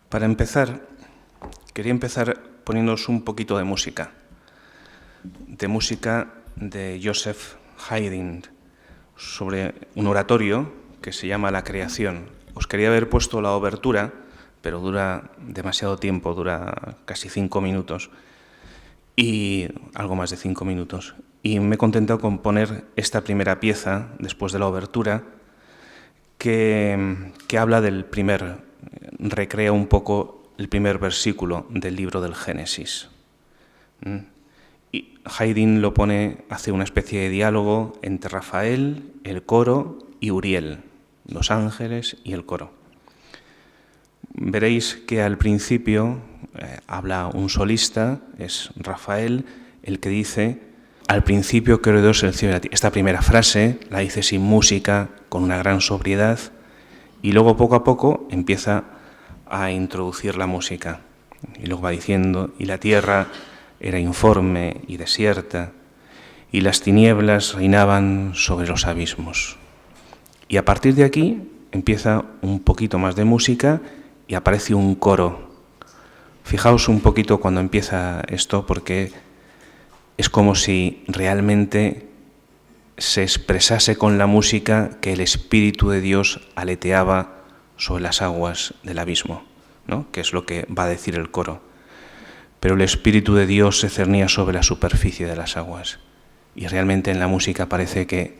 Para empezar, quería empezar poniéndoos un poquito de música de Joseph Haydn, sobre un oratorio que se llama La Creación. Os quería haber puesto la obertura, pero dura demasiado tiempo, dura casi 5 minutos, y algo más de 5 minutos. Y me he contentado con poner esta primera pieza, después de la obertura, que habla del recrea un poco el primer versículo del libro del Génesis. Y Haydn hace una especie de diálogo entre Rafael, el coro, y Uriel, los ángeles y el coro. Veréis que al principio habla un solista, es Rafael, el que dice: al principio creó Dios el cielo y la tierra. Esta primera frase la dice sin música, con una gran sobriedad, y luego poco a poco empieza a introducir la música. Y luego va diciendo: y la tierra era informe y desierta, y las tinieblas reinaban sobre los abismos. Y a partir de aquí empieza un poquito más de música y aparece un coro. Fijaos un poquito cuando empieza esto, porque es como si realmente se expresase con la música que el Espíritu de Dios aleteaba sobre las aguas del abismo, ¿no? Que es lo que va a decir el coro. Pero el Espíritu de Dios se cernía sobre la superficie de las aguas. Y realmente en la música parece que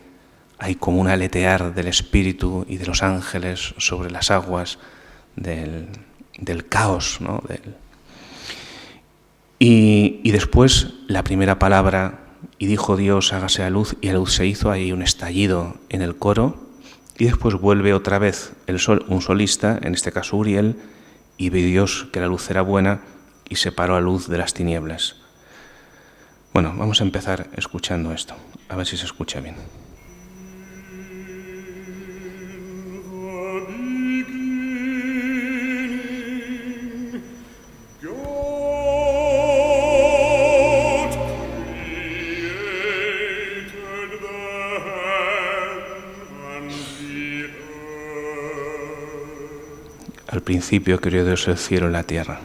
hay como un aletear del Espíritu y de los ángeles sobre las aguas del caos, ¿no? Y después la primera palabra: y dijo Dios, hágase la luz, y la luz se hizo. Hay un estallido en el coro, y después vuelve otra vez un solista, en este caso Uriel, y vio Dios que la luz era buena, y separó la luz de las tinieblas. Bueno, vamos a empezar escuchando esto, a ver si se escucha bien. Al principio creó Dios el cielo y la tierra.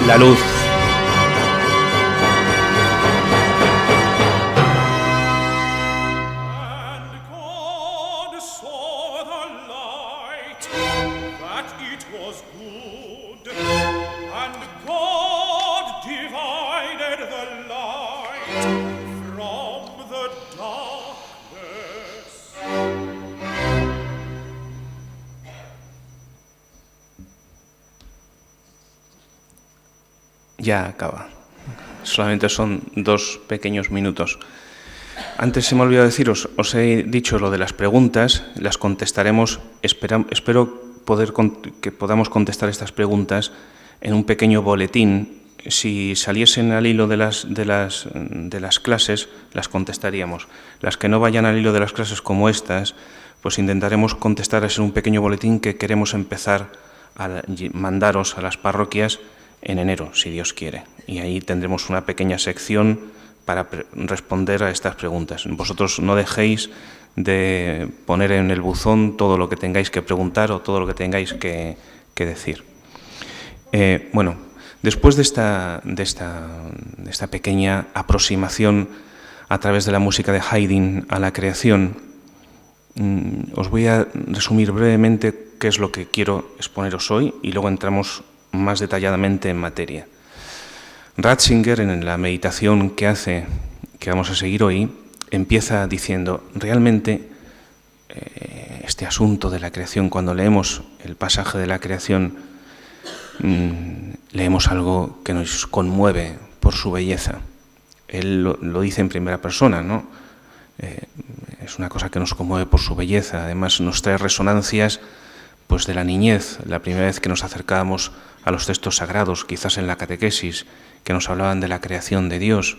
La luz. Ya acaba. solamente son 2 pequeños minutos. Antes se me olvidó deciros, os he dicho lo de las preguntas, las contestaremos, espero que podamos contestar estas preguntas en un pequeño boletín. Si saliesen al hilo de las clases, las contestaríamos. Las que no vayan al hilo de las clases como estas, pues intentaremos contestarlas en un pequeño boletín que queremos empezar a mandaros a las parroquias en enero, si Dios quiere. Y ahí tendremos una pequeña sección para responder a estas preguntas. Vosotros no dejéis de poner en el buzón todo lo que tengáis que preguntar o todo lo que tengáis que decir. Bueno, después de esta pequeña aproximación a través de la música de Haydn a la creación, os voy a resumir brevemente qué es lo que quiero exponeros hoy y luego entramos más detalladamente en materia. Ratzinger, en la meditación que hace, que vamos a seguir hoy, empieza diciendo, realmente este asunto de la creación, cuando leemos el pasaje de la creación, leemos algo que nos conmueve por su belleza. Él lo dice en primera persona, ¿no? Es una cosa que nos conmueve por su belleza, además nos trae resonancias pues de la niñez, la primera vez que nos acercábamos a los textos sagrados, quizás en la catequesis, que nos hablaban de la creación de Dios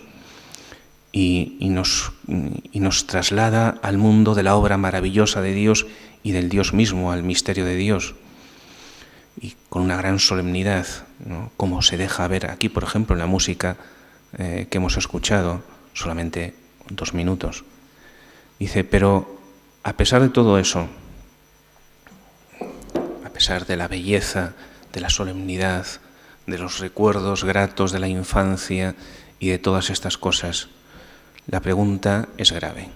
y nos traslada al mundo de la obra maravillosa de Dios y del Dios mismo, al misterio de Dios, y con una gran solemnidad, ¿no? Como se deja ver aquí, por ejemplo, en la música que hemos escuchado, solamente 2 minutos. Dice, pero a pesar de todo eso, a pesar de la belleza, de la solemnidad, de los recuerdos gratos de la infancia y de todas estas cosas, la pregunta es grave.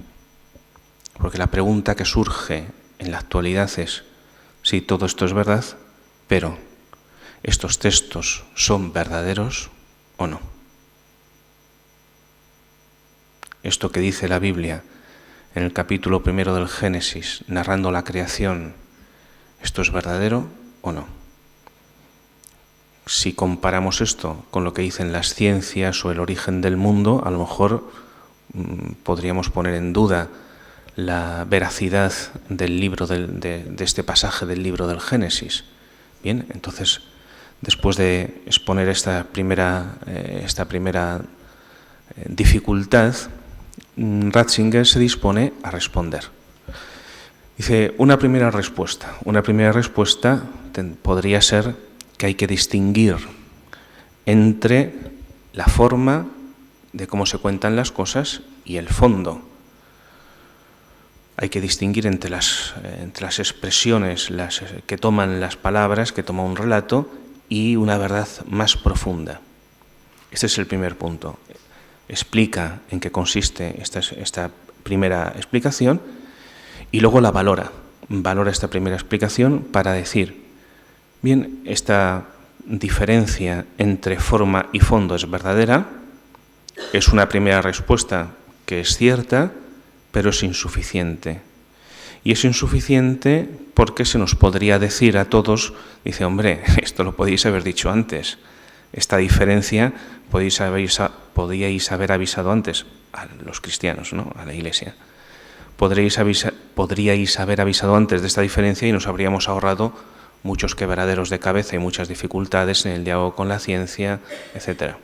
Porque la pregunta que surge en la actualidad es, sí, todo esto es verdad, pero ¿estos textos son verdaderos o no? Esto que dice la Biblia en el capítulo 1 del Génesis, narrando la creación, ¿esto es verdadero o no? Si comparamos esto con lo que dicen las ciencias o el origen del mundo, a lo mejor podríamos poner en duda la veracidad del libro de este pasaje del libro del Génesis. Bien, entonces, después de exponer esta primera dificultad, Ratzinger se dispone a responder. Dice, una primera respuesta podría ser que hay que distinguir entre la forma de cómo se cuentan las cosas y el fondo. Hay que distinguir entre las expresiones que toman las palabras, que toma un relato, y una verdad más profunda. Este es el primer punto. Explica en qué consiste esta primera explicación y luego la valora. Valora esta primera explicación para decir, bien, esta diferencia entre forma y fondo es verdadera, es una primera respuesta que es cierta, pero es insuficiente. Y es insuficiente porque se nos podría decir a todos, dice, hombre, esto lo podíais haber dicho antes. Esta diferencia podíais haber avisado antes a los cristianos, ¿no? A la Iglesia. Podríais haber avisado antes de esta diferencia y nos habríamos ahorrado muchos quebraderos de cabeza y muchas dificultades en el diálogo con la ciencia, etc.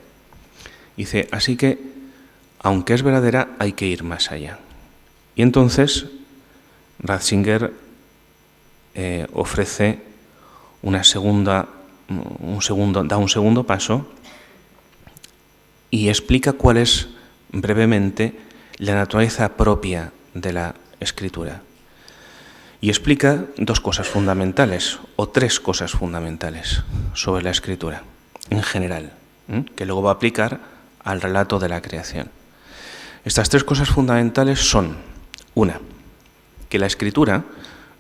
Dice, así que, aunque es verdadera, hay que ir más allá. Y entonces, Ratzinger ofrece da un segundo paso y explica cuál es brevemente la naturaleza propia de la Escritura. Y explica 2 cosas fundamentales, o 3 cosas fundamentales sobre la Escritura, en general, que luego va a aplicar al relato de la creación. Estas 3 cosas fundamentales son, una, que la Escritura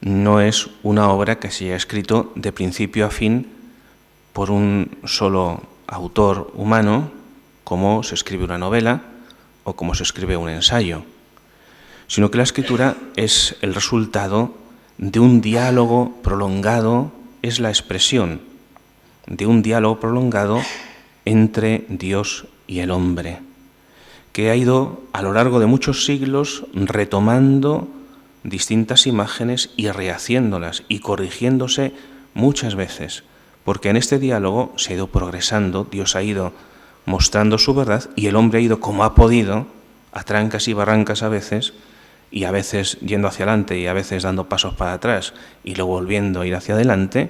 no es una obra que se haya escrito de principio a fin por un solo autor humano, como se escribe una novela o como se escribe un ensayo, sino que la Escritura es el resultado de un diálogo prolongado, es la expresión de un diálogo prolongado entre Dios y el hombre, que ha ido a lo largo de muchos siglos retomando distintas imágenes y rehaciéndolas y corrigiéndose muchas veces, porque en este diálogo se ha ido progresando, Dios ha ido mostrando su verdad y el hombre ha ido como ha podido, a trancas y barrancas a veces, y a veces yendo hacia adelante y a veces dando pasos para atrás y luego volviendo a ir hacia adelante,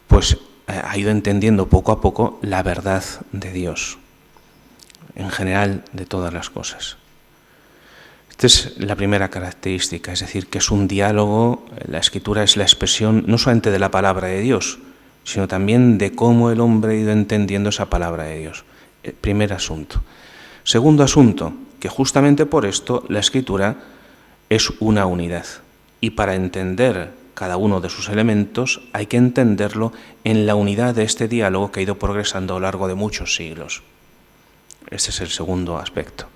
pues ha ido entendiendo poco a poco la verdad de Dios, en general de todas las cosas. Esta es la primera característica, es decir, que es un diálogo, la Escritura es la expresión no solamente de la palabra de Dios, sino también de cómo el hombre ha ido entendiendo esa palabra de Dios. El primer asunto. Segundo asunto, que justamente por esto la Escritura es una unidad. Y para entender cada uno de sus elementos hay que entenderlo en la unidad de este diálogo que ha ido progresando a lo largo de muchos siglos. Este es el segundo aspecto.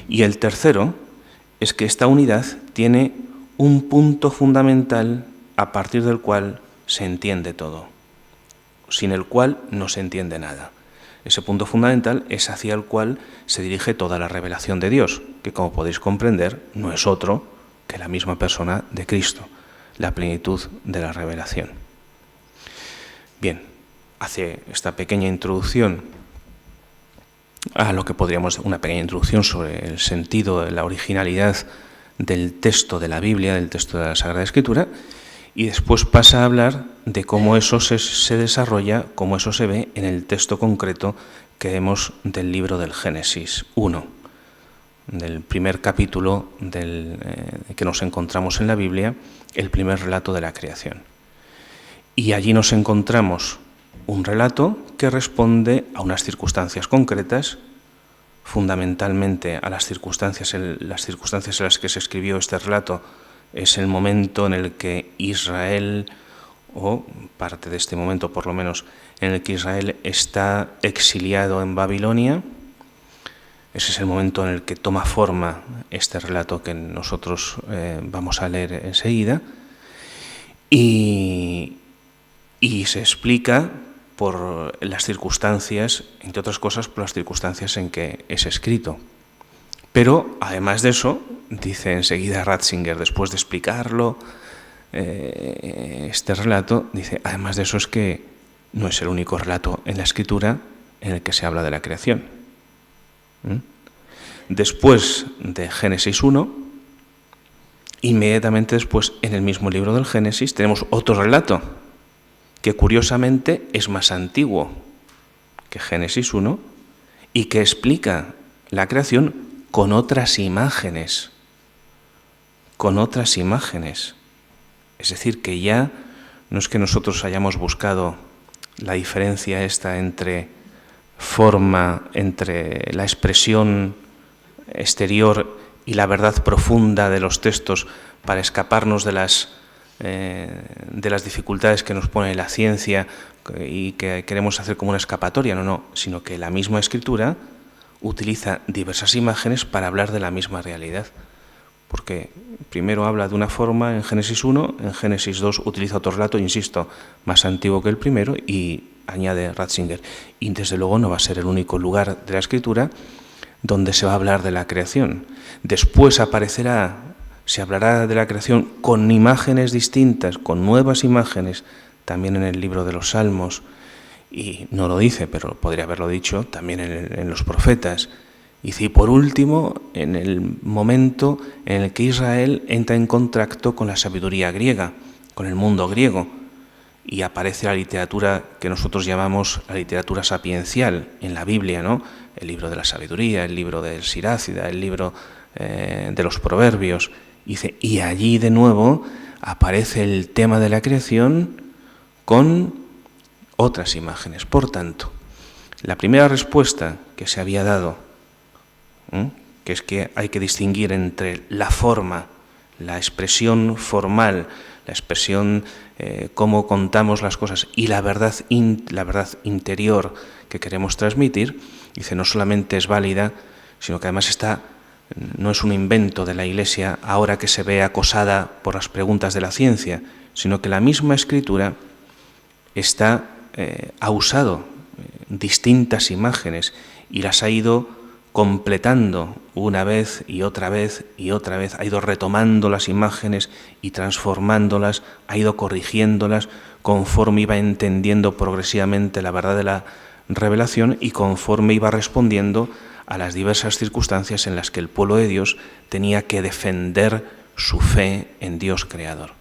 Y el tercero es que esta unidad tiene un punto fundamental a partir del cual se entiende todo, sin el cual no se entiende nada. Ese punto fundamental es hacia el cual se dirige toda la revelación de Dios, que como podéis comprender no es otro que la misma persona de Cristo, la plenitud de la revelación. Bien, hace esta pequeña introducción a lo que podríamos, una pequeña introducción sobre el sentido, la originalidad del texto de la Biblia, del texto de la Sagrada Escritura, y después pasa a hablar de cómo eso se desarrolla, cómo eso se ve en el texto concreto que vemos del libro del Génesis 1, del primer capítulo que nos encontramos en la Biblia, el primer relato de la creación. Y allí nos encontramos un relato que responde a unas circunstancias concretas, fundamentalmente a las circunstancias en las que se escribió este relato. Es el momento en el que Israel, o parte de este momento por lo menos, en el que Israel está exiliado en Babilonia. Ese es el momento en el que toma forma este relato que nosotros vamos a leer enseguida. Y se explica por las circunstancias, entre otras cosas, por las circunstancias en que es escrito. Pero, además de eso, dice enseguida Ratzinger, después de explicarlo, este relato, dice, además de eso es que no es el único relato en la Escritura en el que se habla de la creación. Después de Génesis 1, inmediatamente después, en el mismo libro del Génesis, tenemos otro relato, que curiosamente es más antiguo que Génesis 1 y que explica la creación con otras imágenes. Es decir, que ya no es que nosotros hayamos buscado la diferencia esta entre forma, entre la expresión exterior y la verdad profunda de los textos para escaparnos de las dificultades que nos pone la ciencia y que queremos hacer como una escapatoria, no, sino que la misma Escritura utiliza diversas imágenes para hablar de la misma realidad. Porque primero habla de una forma en Génesis 1, en Génesis 2 utiliza otro relato, insisto, más antiguo que el primero, y añade Ratzinger. Y desde luego no va a ser el único lugar de la Escritura donde se va a hablar de la creación. Después se hablará de la creación con imágenes distintas, con nuevas imágenes, también en el libro de los Salmos, y no lo dice, pero podría haberlo dicho también en los profetas. Y por último, en el momento en el que Israel entra en contacto con la sabiduría griega, con el mundo griego, y aparece la literatura que nosotros llamamos la literatura sapiencial en la Biblia, ¿no? El libro de la sabiduría, el libro del Sirácida, el libro de los Proverbios. Y allí de nuevo aparece el tema de la creación con otras imágenes. Por tanto, la primera respuesta que se había dado, que es que hay que distinguir entre la forma, la expresión formal, la expresión cómo contamos las cosas y la verdad interior que queremos transmitir, dice, no solamente es válida, sino que además no es un invento de la Iglesia ahora que se ve acosada por las preguntas de la ciencia, sino que la misma Escritura ha usado distintas imágenes y las ha ido completando una vez y otra vez y otra vez, ha ido retomando las imágenes y transformándolas, ha ido corrigiéndolas conforme iba entendiendo progresivamente la verdad de la revelación y conforme iba respondiendo a las diversas circunstancias en las que el pueblo de Dios tenía que defender su fe en Dios creador.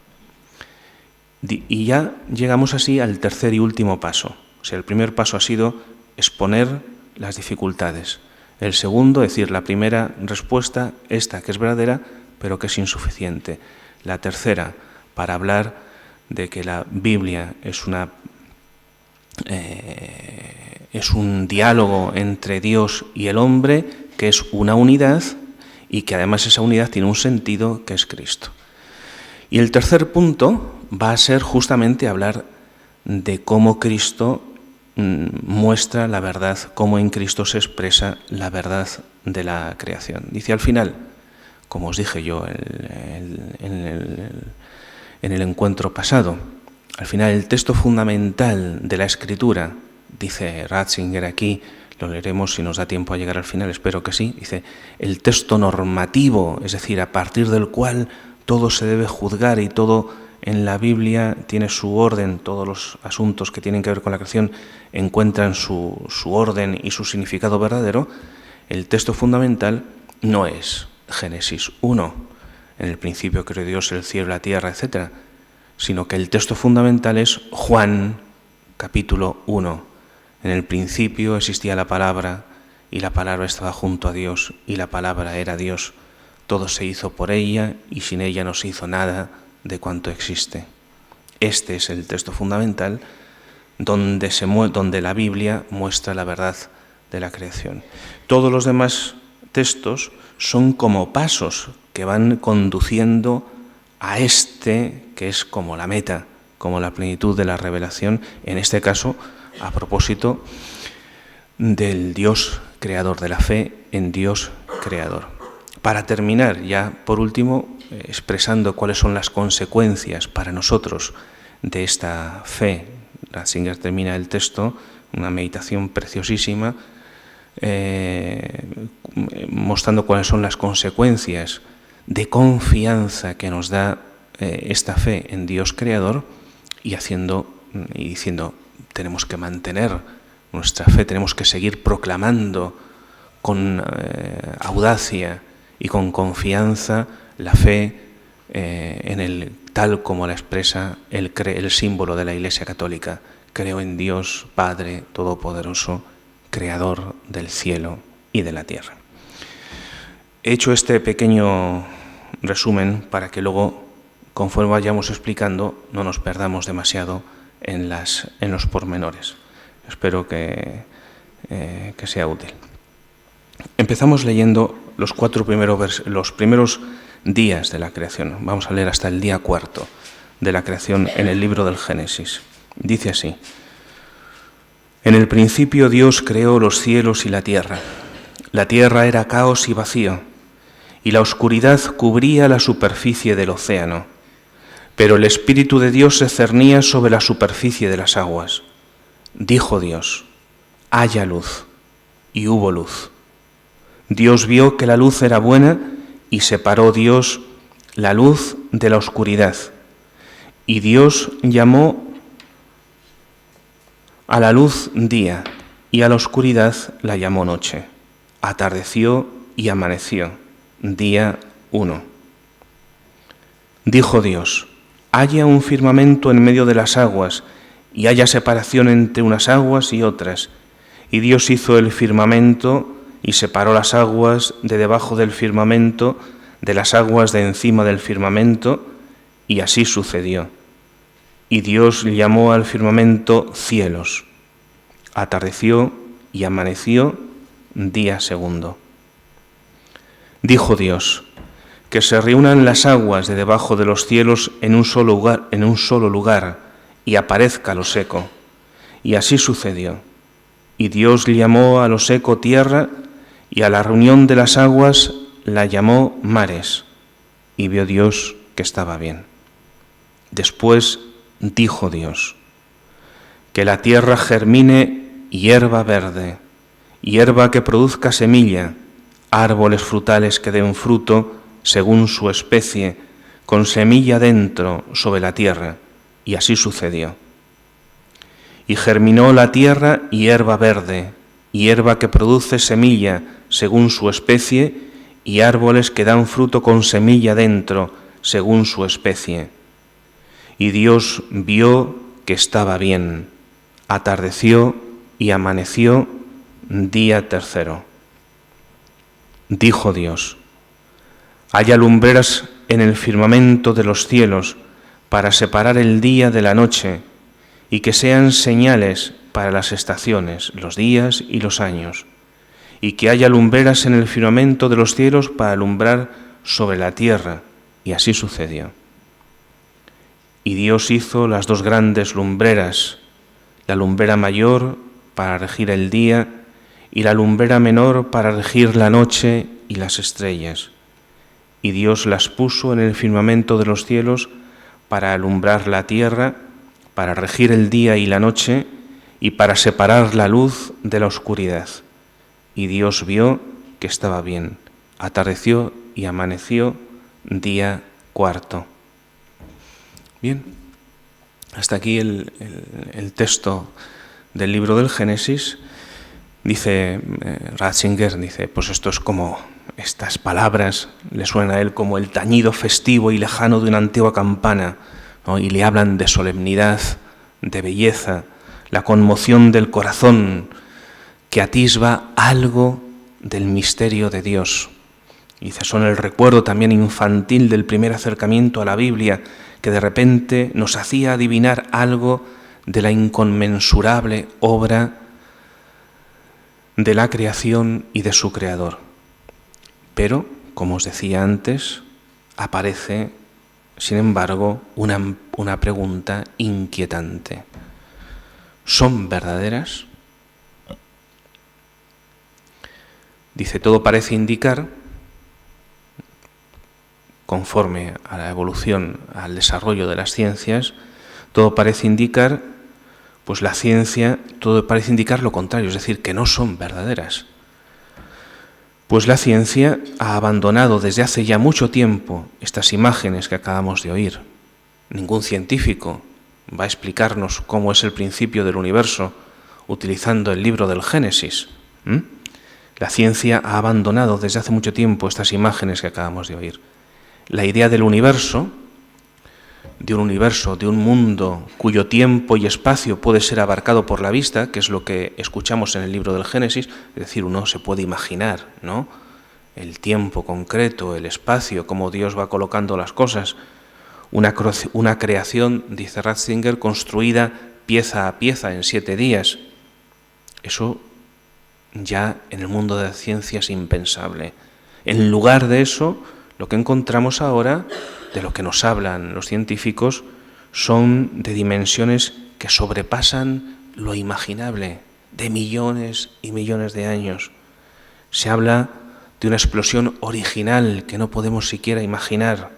Y ya llegamos así al tercer y último paso. O sea, el primer paso ha sido exponer las dificultades. El segundo, es decir, la primera respuesta, esta que es verdadera, pero que es insuficiente. La tercera, para hablar de que la Biblia es un diálogo entre Dios y el hombre, que es una unidad y que además esa unidad tiene un sentido que es Cristo. Y el tercer punto va a ser justamente hablar de cómo Cristo muestra la verdad, cómo en Cristo se expresa la verdad de la creación. Dice al final, como os dije yo en el encuentro pasado, al final el texto fundamental de la Escritura, dice Ratzinger aquí, lo leeremos si nos da tiempo a llegar al final, espero que sí, dice, el texto normativo, es decir, a partir del cual todo se debe juzgar y todo en la Biblia tiene su orden, todos los asuntos que tienen que ver con la creación encuentran su orden y su significado verdadero. El texto fundamental no es Génesis 1, en el principio creó Dios el cielo, la tierra, etc., sino que el texto fundamental es Juan, capítulo 1. En el principio existía la palabra, y la palabra estaba junto a Dios, y la palabra era Dios. Todo se hizo por ella, y sin ella no se hizo nada de cuanto existe. Este es el texto fundamental donde la Biblia muestra la verdad de la creación. Todos los demás textos son como pasos que van conduciendo a este, que es como la meta, como la plenitud de la revelación, en este caso, a propósito del Dios creador, de la fe en Dios creador. Para terminar, ya por último, expresando cuáles son las consecuencias para nosotros de esta fe. Ratzinger termina el texto, una meditación preciosísima, mostrando cuáles son las consecuencias de confianza que nos da esta fe en Dios creador y diciendo, tenemos que mantener nuestra fe, tenemos que seguir proclamando con audacia y con confianza la fe en el tal como la expresa el símbolo de la Iglesia Católica. Creo en Dios Padre Todopoderoso, Creador del cielo y de la tierra. He hecho este pequeño resumen para que luego, conforme vayamos explicando, no nos perdamos demasiado en los pormenores. Espero que sea útil. Empezamos leyendo los primeros días de la creación. Vamos a leer hasta el día 4 de la creación en el libro del Génesis. Dice así: En el principio Dios creó los cielos y la tierra. La tierra era caos y vacío, y la oscuridad cubría la superficie del océano. Pero el Espíritu de Dios se cernía sobre la superficie de las aguas. Dijo Dios: haya luz, y hubo luz. Dios vio que la luz era buena, y separó Dios la luz de la oscuridad. Y Dios llamó a la luz día, y a la oscuridad la llamó noche. Atardeció y amaneció, día 1. Dijo Dios: haya un firmamento en medio de las aguas, y haya separación entre unas aguas y otras. Y Dios hizo el firmamento y separó las aguas de debajo del firmamento de las aguas de encima del firmamento, y así sucedió. Y Dios llamó al firmamento cielos. Atardeció y amaneció, día 2. Dijo Dios: que se reúnan las aguas de debajo de los cielos en un solo lugar, y aparezca lo seco. Y así sucedió. Y Dios llamó a lo seco tierra, y a la reunión de las aguas la llamó mares. Y vio Dios que estaba bien. Después dijo Dios: que la tierra germine hierba verde, hierba que produzca semilla, árboles frutales que den fruto según su especie, con semilla dentro sobre la tierra. Y así sucedió. Y germinó la tierra hierba verde, hierba que produce semilla según su especie, y árboles que dan fruto con semilla dentro según su especie. Y Dios vio que estaba bien. Atardeció y amaneció día tercero. Dijo Dios: haya lumbreras en el firmamento de los cielos para separar el día de la noche, y que sean señales para las estaciones, los días y los años, y que haya lumbreras en el firmamento de los cielos para alumbrar sobre la tierra. Y así sucedió. Y Dios hizo las dos grandes lumbreras, la lumbrera mayor para regir el día y la lumbrera menor para regir la noche y las estrellas. Y Dios las puso en el firmamento de los cielos para alumbrar la tierra, para regir el día y la noche, y para separar la luz de la oscuridad. Y Dios vio que estaba bien. Atardeció y amaneció día cuarto. Bien, hasta aquí el texto del libro del Génesis. Dice Ratzinger, pues esto es como, estas palabras le suenan a él como el tañido festivo y lejano de una antigua campana, ¿no? Y le hablan de solemnidad, de belleza, la conmoción del corazón que atisba algo del misterio de Dios. Dice, son el recuerdo también infantil del primer acercamiento a la Biblia, que de repente nos hacía adivinar algo de la inconmensurable obra de la creación y de su creador. Pero, como os decía antes, aparece, sin embargo, una pregunta inquietante. ¿Son verdaderas? Dice, todo parece indicar, conforme a la evolución, al desarrollo de las ciencias, todo parece indicar, pues la ciencia, todo parece indicar lo contrario, es decir, que no son verdaderas. Pues la ciencia ha abandonado desde hace ya mucho tiempo estas imágenes que acabamos de oír. Ningún científico va a explicarnos cómo es el principio del universo utilizando el libro del Génesis. La ciencia ha abandonado desde hace mucho tiempo estas imágenes que acabamos de oír. La idea del universo, de un mundo cuyo tiempo y espacio puede ser abarcado por la vista, que es lo que escuchamos en el libro del Génesis, es decir, uno se puede imaginar, ¿no?, el tiempo concreto, el espacio, cómo Dios va colocando las cosas, una creación, dice Ratzinger, construida pieza a pieza en 7 días. Eso ya en el mundo de la ciencia es impensable. En lugar de eso, lo que encontramos ahora, de lo que nos hablan los científicos, son de dimensiones que sobrepasan lo imaginable, de millones y millones de años. Se habla de una explosión original que no podemos siquiera imaginar,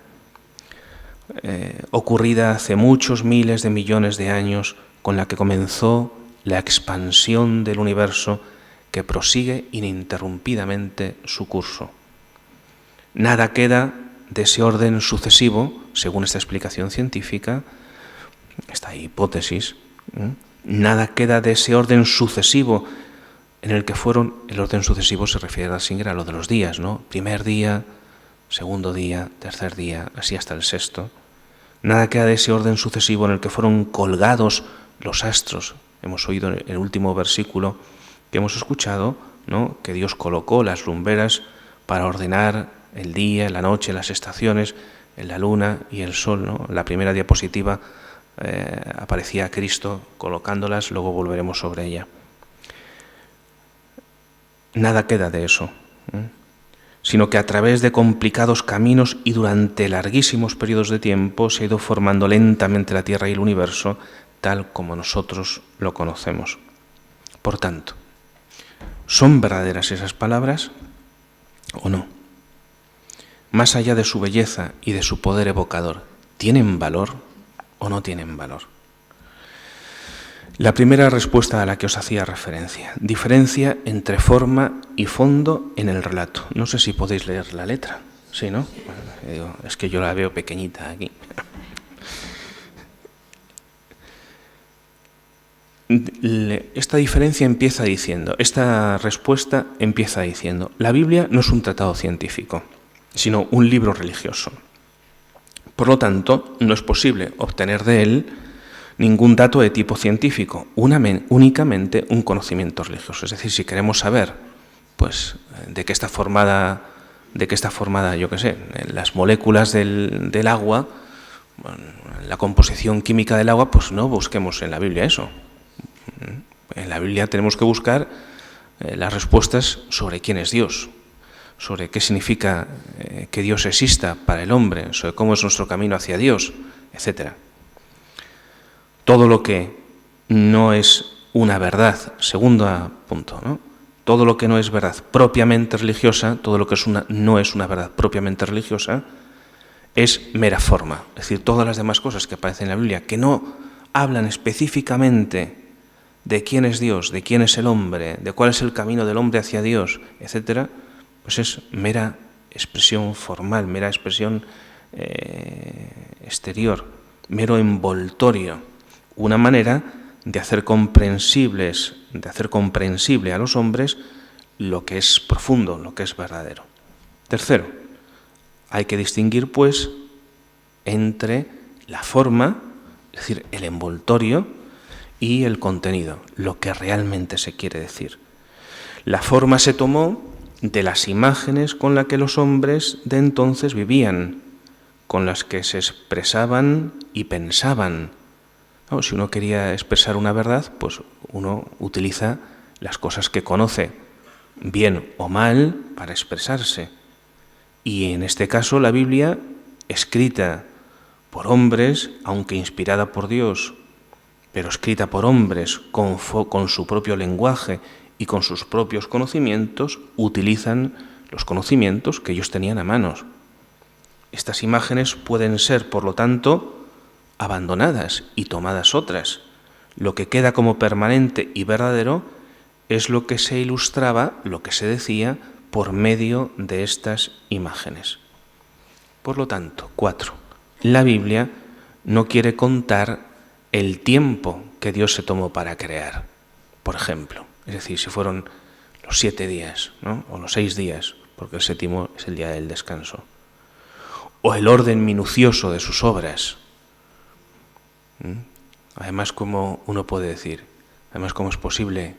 ocurrida hace muchos miles de millones de años, con la que comenzó la expansión del universo que prosigue ininterrumpidamente su curso. Nada queda de ese orden sucesivo, según esta explicación científica, esta hipótesis, nada queda de ese orden sucesivo en el que fueron, el orden sucesivo se refiere a Ratzinger a lo de los días, ¿no? Primer día, segundo día, tercer día, así hasta el sexto. Nada queda de ese orden sucesivo en el que fueron colgados los astros. Hemos oído en el último versículo que hemos escuchado, ¿no?, que Dios colocó las lumbreras para ordenar el día, la noche, las estaciones, la luna y el sol, ¿no? En la primera diapositiva aparecía Cristo colocándolas, luego volveremos sobre ella. Nada queda de eso, sino que a través de complicados caminos y durante larguísimos periodos de tiempo se ha ido formando lentamente la Tierra y el universo tal como nosotros lo conocemos. Por tanto, ¿son verdaderas esas palabras o no? Más allá de su belleza y de su poder evocador, ¿tienen valor o no tienen valor? La primera respuesta a la que os hacía referencia, diferencia entre forma y fondo en el relato. No sé si podéis leer la letra, ¿sí, no? Bueno, es que yo la veo pequeñita aquí. Esta diferencia empieza diciendo, esta respuesta empieza diciendo, la Biblia no es un tratado científico, sino un libro religioso. Por lo tanto, no es posible obtener de él ningún dato de tipo científico, únicamente un conocimiento religioso. Es decir, si queremos saber, pues, de qué está formada, yo qué sé, las moléculas del agua, bueno, la composición química del agua, pues no busquemos en la Biblia eso. En la Biblia tenemos que buscar las respuestas sobre quién es Dios, sobre qué significa que Dios exista para el hombre, sobre cómo es nuestro camino hacia Dios, etc. Todo lo que no es una verdad, segundo punto, ¿no? Todo lo que no es verdad propiamente religiosa, todo lo que no es una verdad propiamente religiosa, es mera forma. Es decir, todas las demás cosas que aparecen en la Biblia, que no hablan específicamente de quién es Dios, de quién es el hombre, de cuál es el camino del hombre hacia Dios, etc., pues es mera expresión formal, mera expresión exterior, mero envoltorio, una manera de hacer comprensible a los hombres lo que es profundo, lo que es verdadero. Tercero, hay que distinguir, pues, entre la forma, es decir, el envoltorio, y el contenido, lo que realmente se quiere decir. La forma se tomó de las imágenes con las que los hombres de entonces vivían, con las que se expresaban y pensaban. ¿No? Si uno quería expresar una verdad, pues uno utiliza las cosas que conoce, bien o mal, para expresarse. Y en este caso la Biblia, escrita por hombres, aunque inspirada por Dios, pero escrita por hombres con su propio lenguaje y con sus propios conocimientos, utilizan los conocimientos que ellos tenían a manos. Estas imágenes pueden ser, por lo tanto, abandonadas y tomadas otras. Lo que queda como permanente y verdadero es lo que se ilustraba, lo que se decía, por medio de estas imágenes. Por lo tanto, 4. La Biblia no quiere contar el tiempo que Dios se tomó para crear, por ejemplo. Es decir, si fueron los 7 días, ¿no? O los 6 días, porque el séptimo es el día del descanso. O el orden minucioso de sus obras. Además, ¿cómo uno puede decir? Además, ¿cómo es posible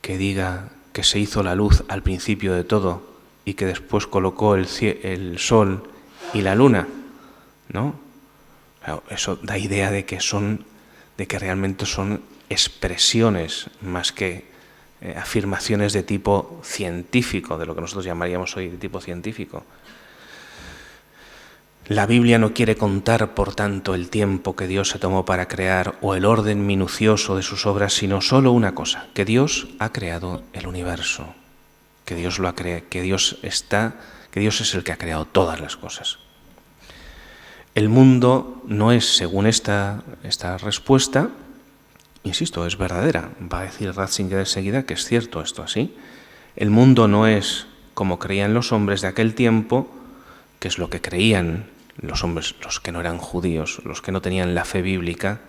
que diga que se hizo la luz al principio de todo y que después colocó el sol y la luna? ¿No? Claro, eso da idea de que realmente son expresiones más que afirmaciones de tipo científico, de lo que nosotros llamaríamos hoy de tipo científico. La Biblia no quiere contar, por tanto, el tiempo que Dios se tomó para crear o el orden minucioso de sus obras, sino solo una cosa, que Dios ha creado el universo, que Dios es el que ha creado todas las cosas. El mundo no es, según esta respuesta, insisto, es verdadera. Va a decir Ratzinger enseguida que es cierto esto así. El mundo no es como creían los hombres de aquel tiempo, que es lo que creían los hombres, los que no eran judíos, los que no tenían la fe bíblica.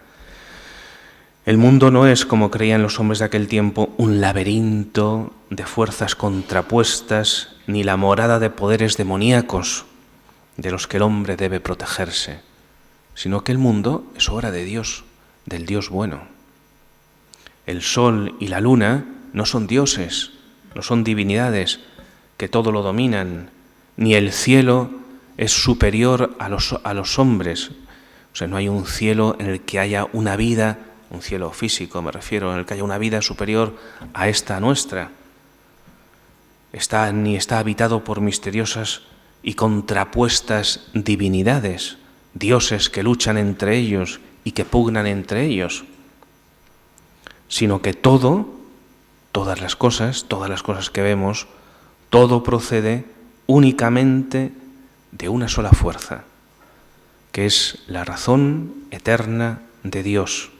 El mundo no es, como creían los hombres de aquel tiempo, un laberinto de fuerzas contrapuestas, ni la morada de poderes demoníacos de los que el hombre debe protegerse, sino que el mundo es obra de Dios, del Dios bueno. El sol y la luna no son dioses, no son divinidades que todo lo dominan, ni el cielo es superior a los hombres. O sea, no hay un cielo en el que haya una vida, un cielo físico me refiero, en el que haya una vida superior a esta nuestra. Ni está habitado por misteriosas y contrapuestas divinidades, dioses que luchan entre ellos y que pugnan entre ellos, sino que todas las cosas que vemos, todo procede únicamente de una sola fuerza, que es la razón eterna de Dios.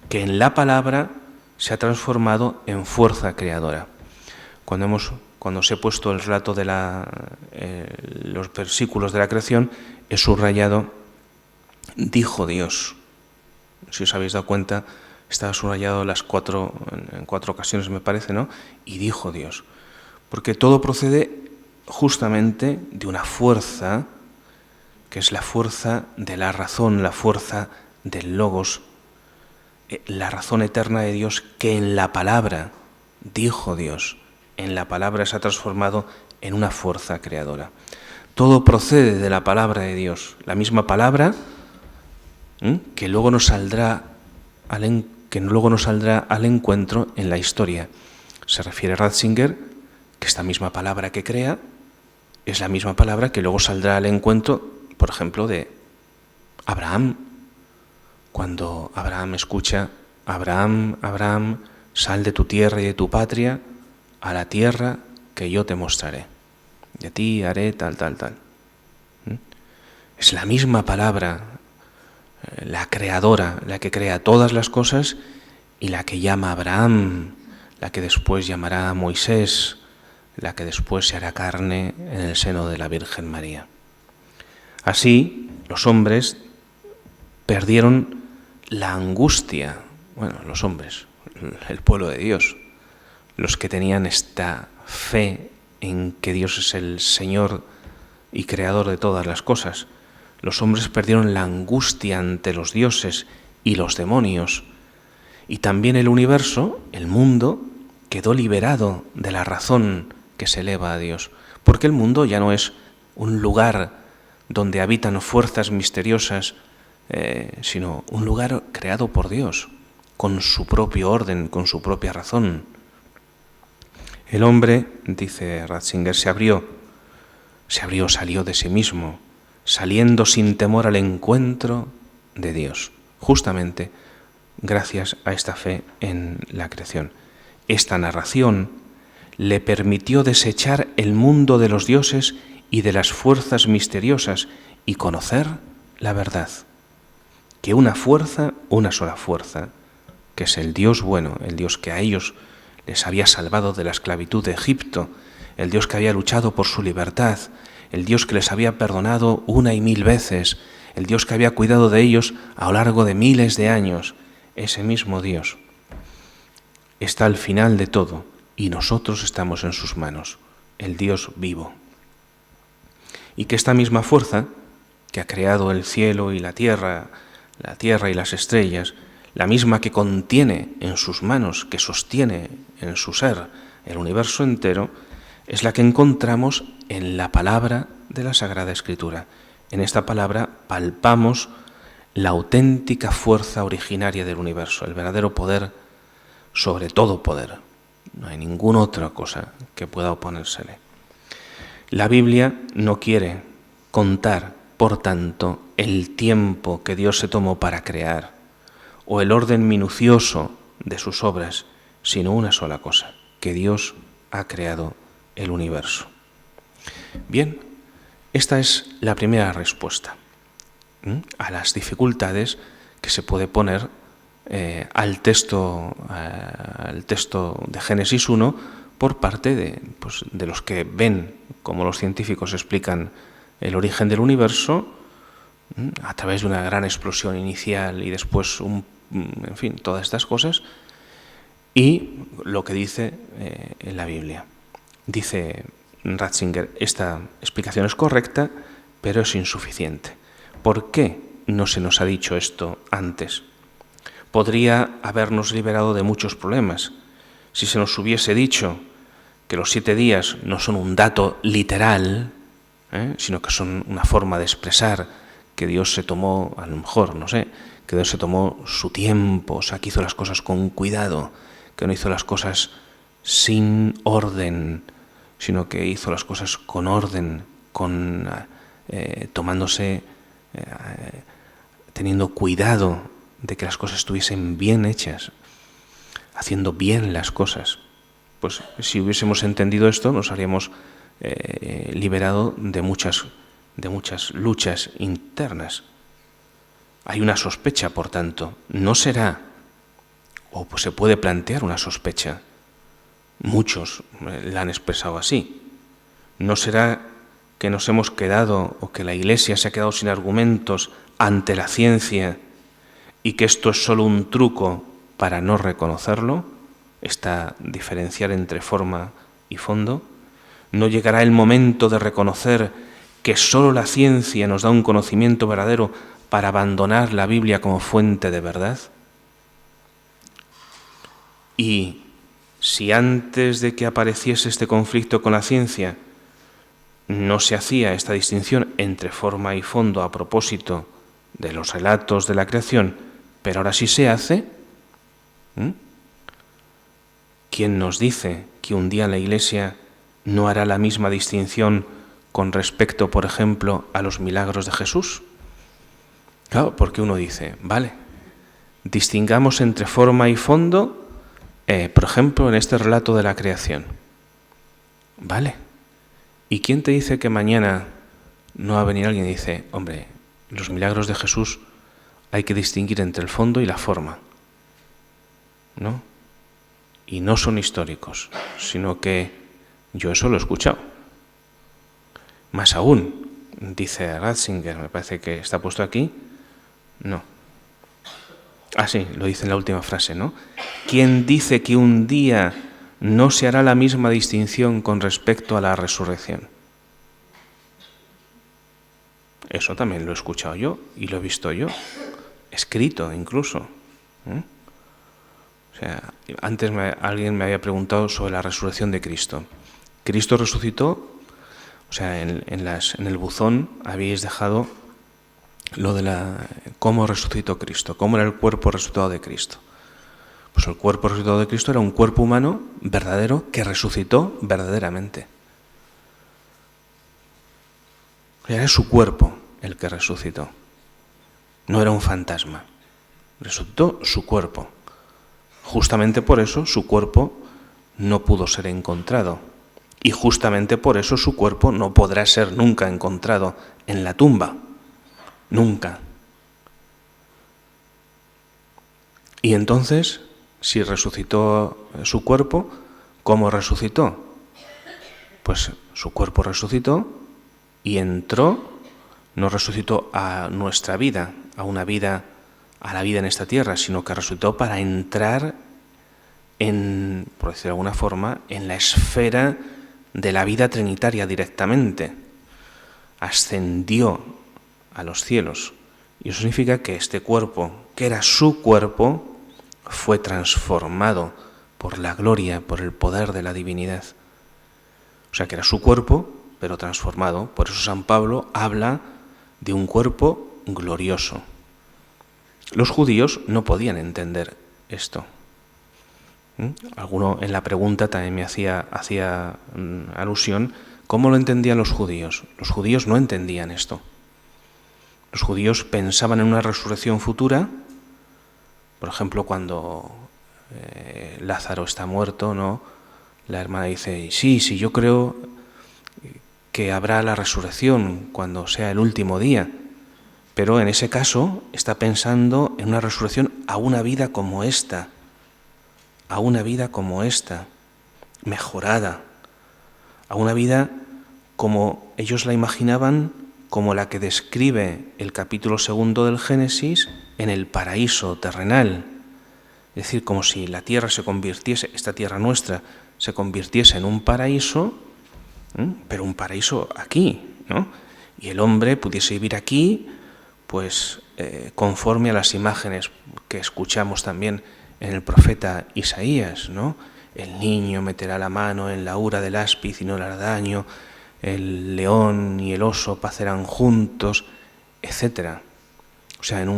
que en la palabra se ha transformado en fuerza creadora. Cuando os he puesto el relato de los versículos de la creación, he subrayado, dijo Dios. Si os habéis dado cuenta, estaba subrayado en 4 ocasiones, me parece, ¿no? Y dijo Dios. Porque todo procede justamente de una fuerza, que es la fuerza de la razón, la fuerza del logos, la razón eterna de Dios, que en la palabra, dijo Dios, en la palabra se ha transformado en una fuerza creadora. Todo procede de la palabra de Dios, la misma palabra que luego nos saldrá al encuentro en la historia. Se refiere Ratzinger que esta misma palabra que crea es la misma palabra que luego saldrá al encuentro, por ejemplo, de Abraham. Cuando Abraham escucha, Abraham, Abraham, sal de tu tierra y de tu patria a la tierra que yo te mostraré. Y a ti haré tal, tal, tal. Es la misma palabra, la creadora, la que crea todas las cosas y la que llama a Abraham, la que después llamará a Moisés, la que después se hará carne en el seno de la Virgen María. Así, los hombres perdieron la angustia, los hombres, el pueblo de Dios, los que tenían esta fe en que Dios es el Señor y Creador de todas las cosas. Los hombres perdieron la angustia ante los dioses y los demonios. Y también el universo, el mundo, quedó liberado de la razón que se eleva a Dios. Porque el mundo ya no es un lugar donde habitan fuerzas misteriosas, sino un lugar creado por Dios, con su propio orden, con su propia razón. El hombre, dice Ratzinger, salió de sí mismo, saliendo sin temor al encuentro de Dios, justamente gracias a esta fe en la creación. Esta narración le permitió desechar el mundo de los dioses y de las fuerzas misteriosas y conocer la verdad, que una sola fuerza, que es el Dios bueno, el Dios que a ellos les había salvado de la esclavitud de Egipto, el Dios que había luchado por su libertad, el Dios que les había perdonado 1 y 1000 veces, el Dios que había cuidado de ellos a lo largo de miles de años, ese mismo Dios está al final de todo y nosotros estamos en sus manos, el Dios vivo. Y que esta misma fuerza que ha creado el cielo y la tierra y las estrellas, la misma que contiene en sus manos, que sostiene en su ser el universo entero, es la que encontramos en la palabra de la Sagrada Escritura. En esta palabra palpamos la auténtica fuerza originaria del universo, el verdadero poder sobre todo poder. No hay ninguna otra cosa que pueda oponérsele. La Biblia no quiere contar, por tanto, el tiempo que Dios se tomó para crear o el orden minucioso de sus obras, sino una sola cosa, que Dios ha creado el universo. Bien, esta es la primera respuesta a las dificultades que se puede poner al texto de Génesis 1 por parte de los que ven, como los científicos explican, el origen del universo a través de una gran explosión inicial y después, todas estas cosas, y lo que dice en la Biblia. Dice Ratzinger, esta explicación es correcta, pero es insuficiente. ¿Por qué no se nos ha dicho esto antes? Podría habernos liberado de muchos problemas. Si se nos hubiese dicho que los 7 días no son un dato literal, sino que son una forma de expresar que Dios se tomó, a lo mejor, que Dios se tomó su tiempo, o sea, que hizo las cosas con cuidado, que no hizo las cosas sin orden, sino que hizo las cosas con orden, teniendo cuidado de que las cosas estuviesen bien hechas, haciendo bien las cosas. Pues si hubiésemos entendido esto, nos habríamos liberado de muchas luchas internas. Hay una sospecha, por tanto, ¿no será O pues se puede plantear una sospecha. Muchos la han expresado así. ¿No será que nos hemos quedado o que la Iglesia se ha quedado sin argumentos ante la ciencia y que esto es solo un truco para no reconocerlo? Esta diferenciar entre forma y fondo. ¿No llegará el momento de reconocer que solo la ciencia nos da un conocimiento verdadero para abandonar la Biblia como fuente de verdad? Y si antes de que apareciese este conflicto con la ciencia no se hacía esta distinción entre forma y fondo a propósito de los relatos de la creación, pero ahora sí se hace, ¿quién nos dice que un día la Iglesia no hará la misma distinción con respecto, por ejemplo, a los milagros de Jesús? Claro, porque uno dice, vale, distingamos entre forma y fondo, por ejemplo, en este relato de la creación. Vale. ¿Y quién te dice que mañana no va a venir alguien y dice, hombre, los milagros de Jesús hay que distinguir entre el fondo y la forma? ¿No? Y no son históricos, sino que yo eso lo he escuchado. Más aún, dice Ratzinger, me parece que está puesto aquí, no. Ah, sí, lo dice en la última frase, ¿no? ¿Quién dice que un día no se hará la misma distinción con respecto a la resurrección? Eso también lo he escuchado yo y lo he visto yo, escrito incluso. O sea, antes alguien me había preguntado sobre la resurrección de Cristo. Cristo resucitó, o sea, en el buzón habéis dejado lo de cómo resucitó Cristo, cómo era el cuerpo resucitado de Cristo. Pues el cuerpo resucitado de Cristo era un cuerpo humano verdadero que resucitó verdaderamente. Era su cuerpo el que resucitó. No era un fantasma. Resucitó su cuerpo. Justamente por eso su cuerpo no pudo ser encontrado. Y justamente por eso su cuerpo no podrá ser nunca encontrado en la tumba. Nunca. Y entonces, si resucitó su cuerpo, ¿cómo resucitó? Pues su cuerpo resucitó y entró, no resucitó a nuestra vida, a la vida en esta tierra, sino que resucitó para entrar por decirlo de alguna forma, en la esfera de la vida trinitaria directamente. Ascendió a los cielos. Y eso significa que este cuerpo, que era su cuerpo, fue transformado por la gloria, por el poder de la divinidad. O sea, que era su cuerpo, pero transformado. Por eso San Pablo habla de un cuerpo glorioso. Los judíos no podían entender esto. Alguno en la pregunta también me hacía alusión, ¿cómo lo entendían los judíos? Los judíos no entendían esto. Los judíos pensaban en una resurrección futura, por ejemplo, cuando Lázaro está muerto, ¿no? La hermana dice, sí, yo creo que habrá la resurrección cuando sea el último día, pero en ese caso está pensando en una resurrección a una vida como esta, mejorada, a una vida como ellos la imaginaban, como la que describe el capítulo 2 del Génesis en el paraíso terrenal. Es decir, como si la tierra se convirtiese, esta tierra nuestra, se convirtiese en un paraíso, pero un paraíso aquí, ¿no? Y el hombre pudiese vivir aquí, pues conforme a las imágenes que escuchamos también en el profeta Isaías, ¿no? El niño meterá la mano en la ura del áspiz y no le hará daño, el león y el oso pacerán juntos, etc. O sea, la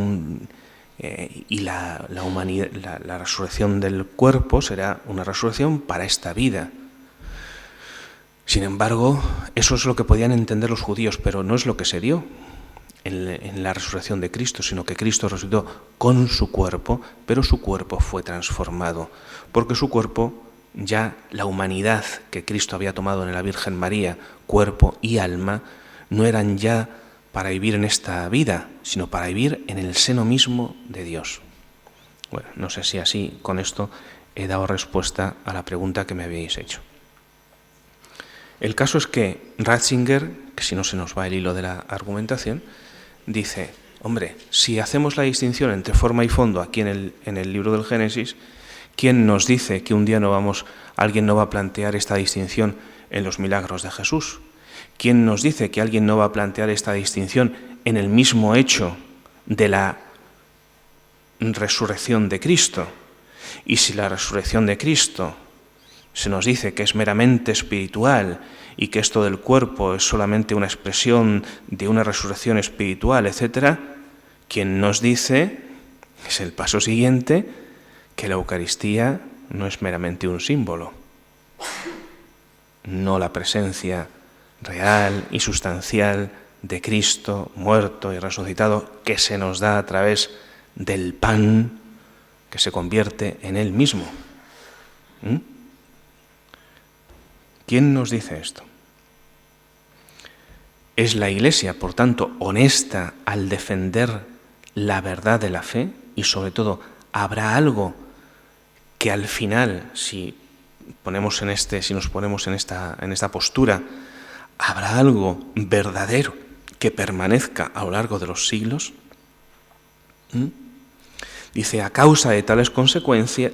humanidad, la resurrección del cuerpo será una resurrección para esta vida. Sin embargo, eso es lo que podían entender los judíos, pero no es lo que se dio en la resurrección de Cristo, sino que Cristo resucitó con su cuerpo, pero su cuerpo fue transformado, porque su cuerpo, ya la humanidad que Cristo había tomado en la Virgen María, cuerpo y alma, no eran ya para vivir en esta vida, sino para vivir en el seno mismo de Dios. Bueno, no sé si así, con esto, he dado respuesta a la pregunta que me habéis hecho. El caso es que Ratzinger, que si no se nos va el hilo de la argumentación, dice, hombre, si hacemos la distinción entre forma y fondo aquí en el libro del Génesis, ¿quién nos dice que un día alguien no va a plantear esta distinción en los milagros de Jesús? ¿Quién nos dice que alguien no va a plantear esta distinción en el mismo hecho de la resurrección de Cristo? Y si la resurrección de Cristo se nos dice que es meramente espiritual y que esto del cuerpo es solamente una expresión de una resurrección espiritual, etc., ¿quién nos dice, es el paso siguiente, que la Eucaristía no es meramente un símbolo? No la presencia real y sustancial de Cristo muerto y resucitado que se nos da a través del pan que se convierte en Él mismo. ¿Quién nos dice esto? ¿Es la Iglesia, por tanto, honesta al defender la verdad de la fe? Y sobre todo, ¿habrá algo que al final, si nos ponemos en esta postura, habrá algo verdadero que permanezca a lo largo de los siglos? Dice, a causa de tales consecuencias,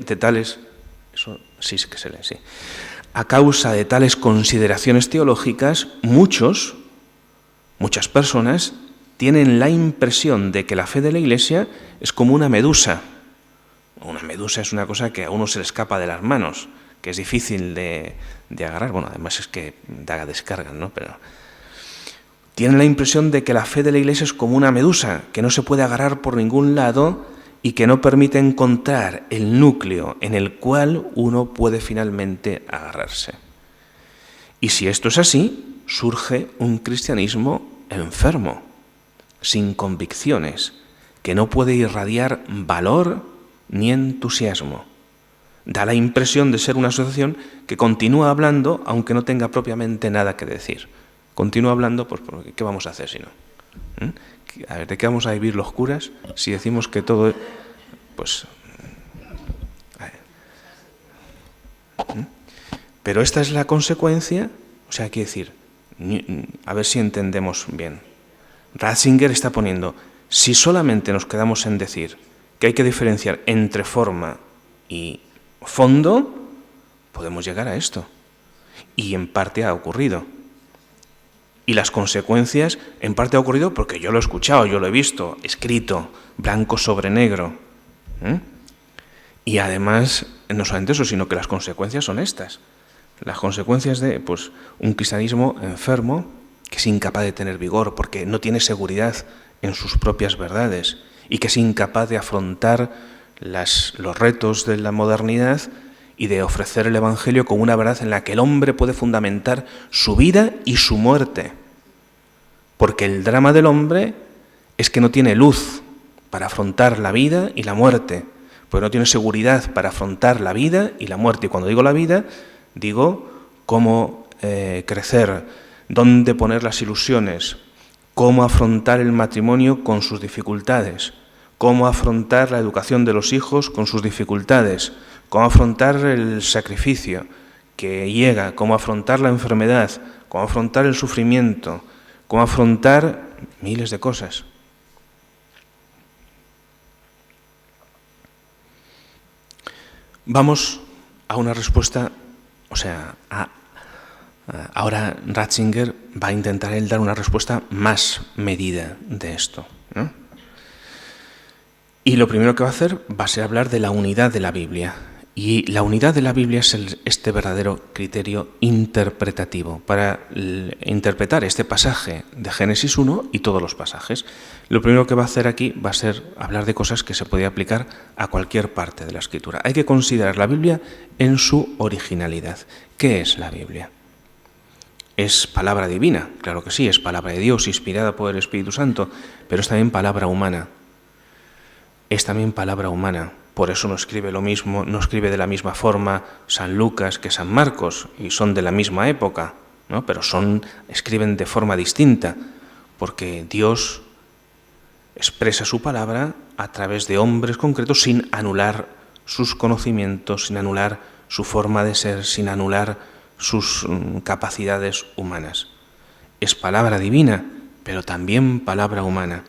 a causa de tales consideraciones teológicas, muchas personas tienen la impresión de que la fe de la Iglesia es como una medusa. Una medusa es una cosa que a uno se le escapa de las manos, que es difícil de agarrar. Bueno, además es que da descarga, ¿no? Pero tienen la impresión de que la fe de la Iglesia es como una medusa, que no se puede agarrar por ningún lado y que no permite encontrar el núcleo en el cual uno puede finalmente agarrarse. Y si esto es así, surge un cristianismo enfermo, sin convicciones, que no puede irradiar valor ni entusiasmo. Da la impresión de ser una asociación que continúa hablando, aunque no tenga propiamente nada que decir. Continúa hablando, pues ¿qué vamos a hacer si no? A ver, ¿de qué vamos a vivir los curas si decimos que todo... Pues... Pero esta es la consecuencia, o sea, quiere decir, a ver si entendemos bien. Ratzinger está poniendo, si solamente nos quedamos en decir que hay que diferenciar entre forma y fondo, podemos llegar a esto. Y en parte ha ocurrido. Y las consecuencias, en parte ha ocurrido porque yo lo he escuchado, yo lo he visto, escrito, blanco sobre negro. Y además, no solamente eso, sino que las consecuencias son estas. Las consecuencias de un cristianismo enfermo, que es incapaz de tener vigor porque no tiene seguridad en sus propias verdades y que es incapaz de afrontar los retos de la modernidad y de ofrecer el Evangelio como una verdad en la que el hombre puede fundamentar su vida y su muerte. Porque el drama del hombre es que no tiene luz para afrontar la vida y la muerte, porque no tiene seguridad para afrontar la vida y la muerte. Y cuando digo la vida, digo cómo crecer, dónde poner las ilusiones, cómo afrontar el matrimonio con sus dificultades, cómo afrontar la educación de los hijos con sus dificultades, cómo afrontar el sacrificio que llega, cómo afrontar la enfermedad, cómo afrontar el sufrimiento, cómo afrontar miles de cosas. Vamos a una respuesta, ahora Ratzinger va a intentar él dar una respuesta más medida de esto, ¿no? Y lo primero que va a hacer va a ser hablar de la unidad de la Biblia. Y la unidad de la Biblia es este verdadero criterio interpretativo para interpretar este pasaje de Génesis 1 y todos los pasajes. Lo primero que va a hacer aquí va a ser hablar de cosas que se puede aplicar a cualquier parte de la Escritura. Hay que considerar la Biblia en su originalidad. ¿Qué es la Biblia? ¿Es palabra divina? Claro que sí, es palabra de Dios, inspirada por el Espíritu Santo, pero es también palabra humana. Es también palabra humana. Por eso no escribe lo mismo, no escribe de la misma forma San Lucas que San Marcos, y son de la misma época, ¿no? Pero escriben de forma distinta, porque Dios expresa su palabra a través de hombres concretos sin anular sus conocimientos, sin anular su forma de ser, sin anular sus capacidades humanas. Es palabra divina, pero también palabra humana.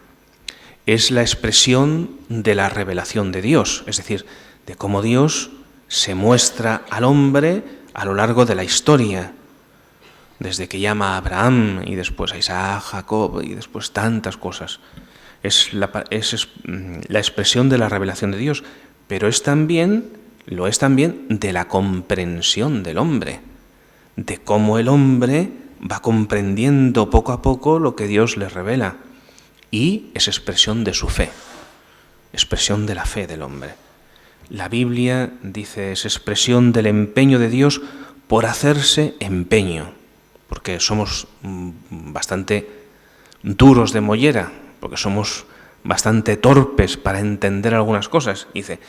Es la expresión de la revelación de Dios, es decir, de cómo Dios se muestra al hombre a lo largo de la historia, desde que llama a Abraham y después a Isaac, Jacob y después tantas cosas. Es la expresión de la revelación de Dios, pero lo es también de la comprensión del hombre, de cómo el hombre va comprendiendo poco a poco lo que Dios le revela, y es expresión de su fe, expresión de la fe del hombre. La Biblia, dice, es expresión del empeño de Dios por hacerse empeño, porque somos bastante duros de mollera, porque somos bastante torpes para entender algunas cosas. Dice,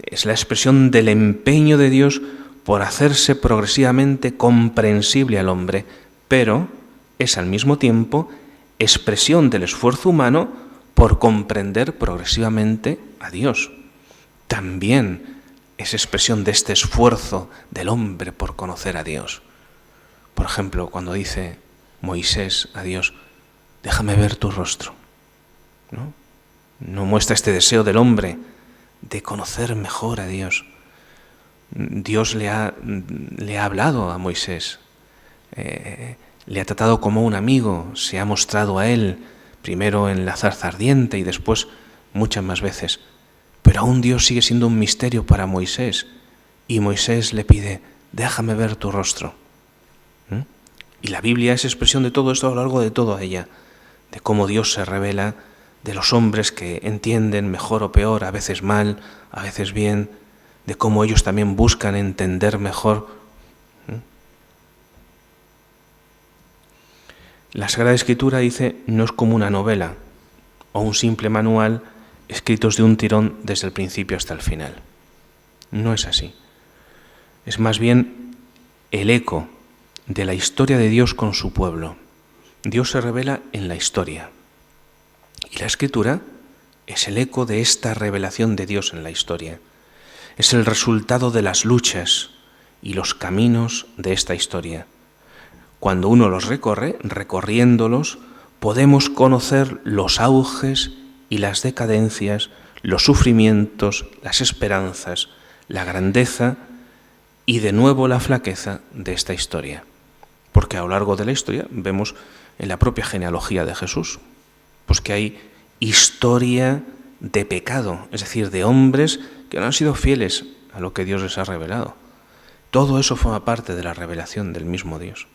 es la expresión del empeño de Dios por hacerse progresivamente comprensible al hombre, pero es al mismo tiempo expresión del esfuerzo humano por comprender progresivamente a Dios. También es expresión de este esfuerzo del hombre por conocer a Dios. Por ejemplo, cuando dice Moisés a Dios, déjame ver tu rostro, ¿no? Muestra este deseo del hombre de conocer mejor a Dios. Dios le ha hablado a Moisés, le ha tratado como un amigo, se ha mostrado a él, primero en la zarza ardiente y después muchas más veces. Pero aún Dios sigue siendo un misterio para Moisés, y Moisés le pide, déjame ver tu rostro. Y la Biblia es expresión de todo esto a lo largo de toda ella, de cómo Dios se revela, de los hombres que entienden mejor o peor, a veces mal, a veces bien, de cómo ellos también buscan entender mejor. La Sagrada Escritura, dice, no es como una novela o un simple manual escritos de un tirón desde el principio hasta el final. No es así. Es más bien el eco de la historia de Dios con su pueblo. Dios se revela en la historia. Y la Escritura es el eco de esta revelación de Dios en la historia. Es el resultado de las luchas y los caminos de esta historia. Cuando uno los recorre, recorriéndolos, podemos conocer los auges y las decadencias, los sufrimientos, las esperanzas, la grandeza y de nuevo la flaqueza de esta historia. Porque a lo largo de la historia vemos en la propia genealogía de Jesús, pues que hay historia de pecado, es decir, de hombres que no han sido fieles a lo que Dios les ha revelado. Todo eso forma parte de la revelación del mismo Dios.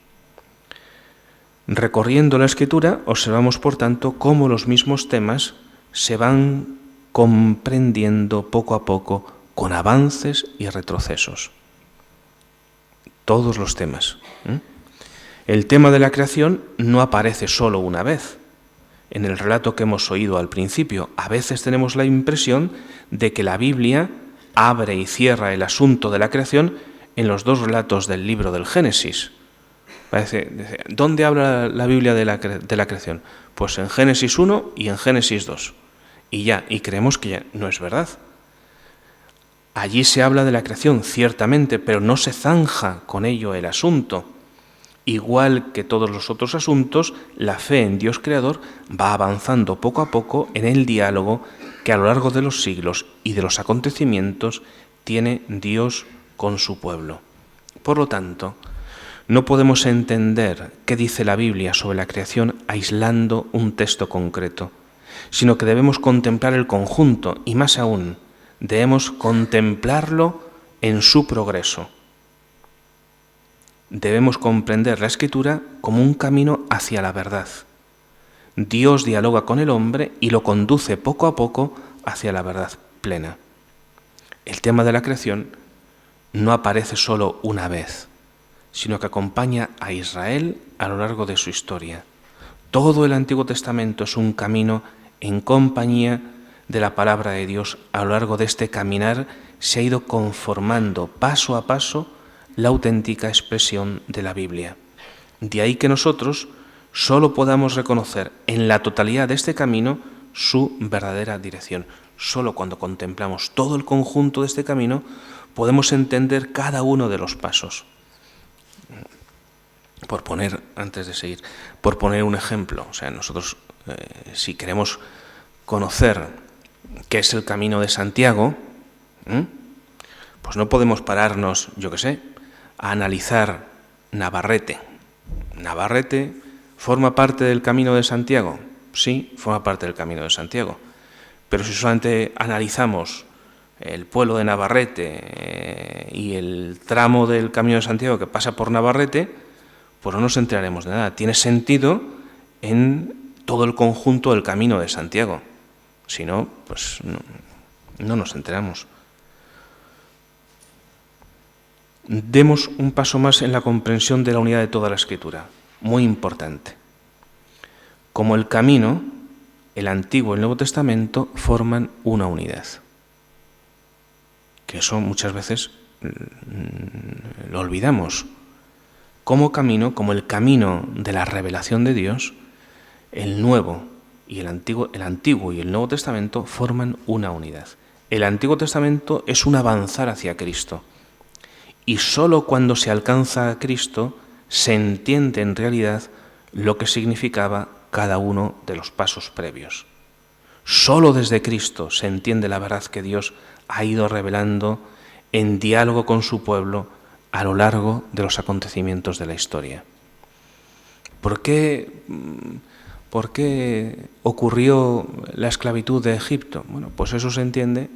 Recorriendo la Escritura, observamos, por tanto, cómo los mismos temas se van comprendiendo poco a poco con avances y retrocesos. Todos los temas. El tema de la creación no aparece solo una vez. En el relato que hemos oído al principio, a veces tenemos la impresión de que la Biblia abre y cierra el asunto de la creación en los dos relatos del libro del Génesis. ¿Dónde habla la Biblia de la creación? Pues en Génesis 1 y en Génesis 2. Y creemos que ya no es verdad. Allí se habla de la creación, ciertamente, pero no se zanja con ello el asunto. Igual que todos los otros asuntos, la fe en Dios Creador va avanzando poco a poco en el diálogo que a lo largo de los siglos y de los acontecimientos tiene Dios con su pueblo. Por lo tanto, no podemos entender qué dice la Biblia sobre la creación aislando un texto concreto, sino que debemos contemplar el conjunto y, más aún, debemos contemplarlo en su progreso. Debemos comprender la Escritura como un camino hacia la verdad. Dios dialoga con el hombre y lo conduce poco a poco hacia la verdad plena. El tema de la creación no aparece solo una vez, sino que acompaña a Israel a lo largo de su historia. Todo el Antiguo Testamento es un camino en compañía de la palabra de Dios. A lo largo de este caminar se ha ido conformando paso a paso la auténtica expresión de la Biblia. De ahí que nosotros solo podamos reconocer en la totalidad de este camino su verdadera dirección. Solo cuando contemplamos todo el conjunto de este camino podemos entender cada uno de los pasos. Antes de seguir, por poner un ejemplo, o sea, nosotros si queremos conocer qué es el Camino de Santiago, pues no podemos pararnos, a analizar Navarrete. ¿Navarrete forma parte del Camino de Santiago? Sí, forma parte del Camino de Santiago. Pero si solamente analizamos el pueblo de Navarrete y el tramo del Camino de Santiago que pasa por Navarrete, pues no nos enteraremos de nada. Tiene sentido en todo el conjunto del Camino de Santiago. Si no, pues no nos enteramos. Demos un paso más en la comprensión de la unidad de toda la Escritura. Muy importante. Como el camino, el Antiguo y el Nuevo Testamento forman una unidad. Que eso muchas veces lo olvidamos. Como el camino de la revelación de Dios, el Nuevo y el Antiguo y el Nuevo Testamento forman una unidad. El Antiguo Testamento es un avanzar hacia Cristo. Y sólo cuando se alcanza a Cristo se entiende en realidad lo que significaba cada uno de los pasos previos. Sólo desde Cristo se entiende la verdad que Dios ha ido revelando en diálogo con su pueblo a lo largo de los acontecimientos de la historia. ¿Por qué ocurrió la esclavitud de Egipto? Bueno, pues eso se entiende.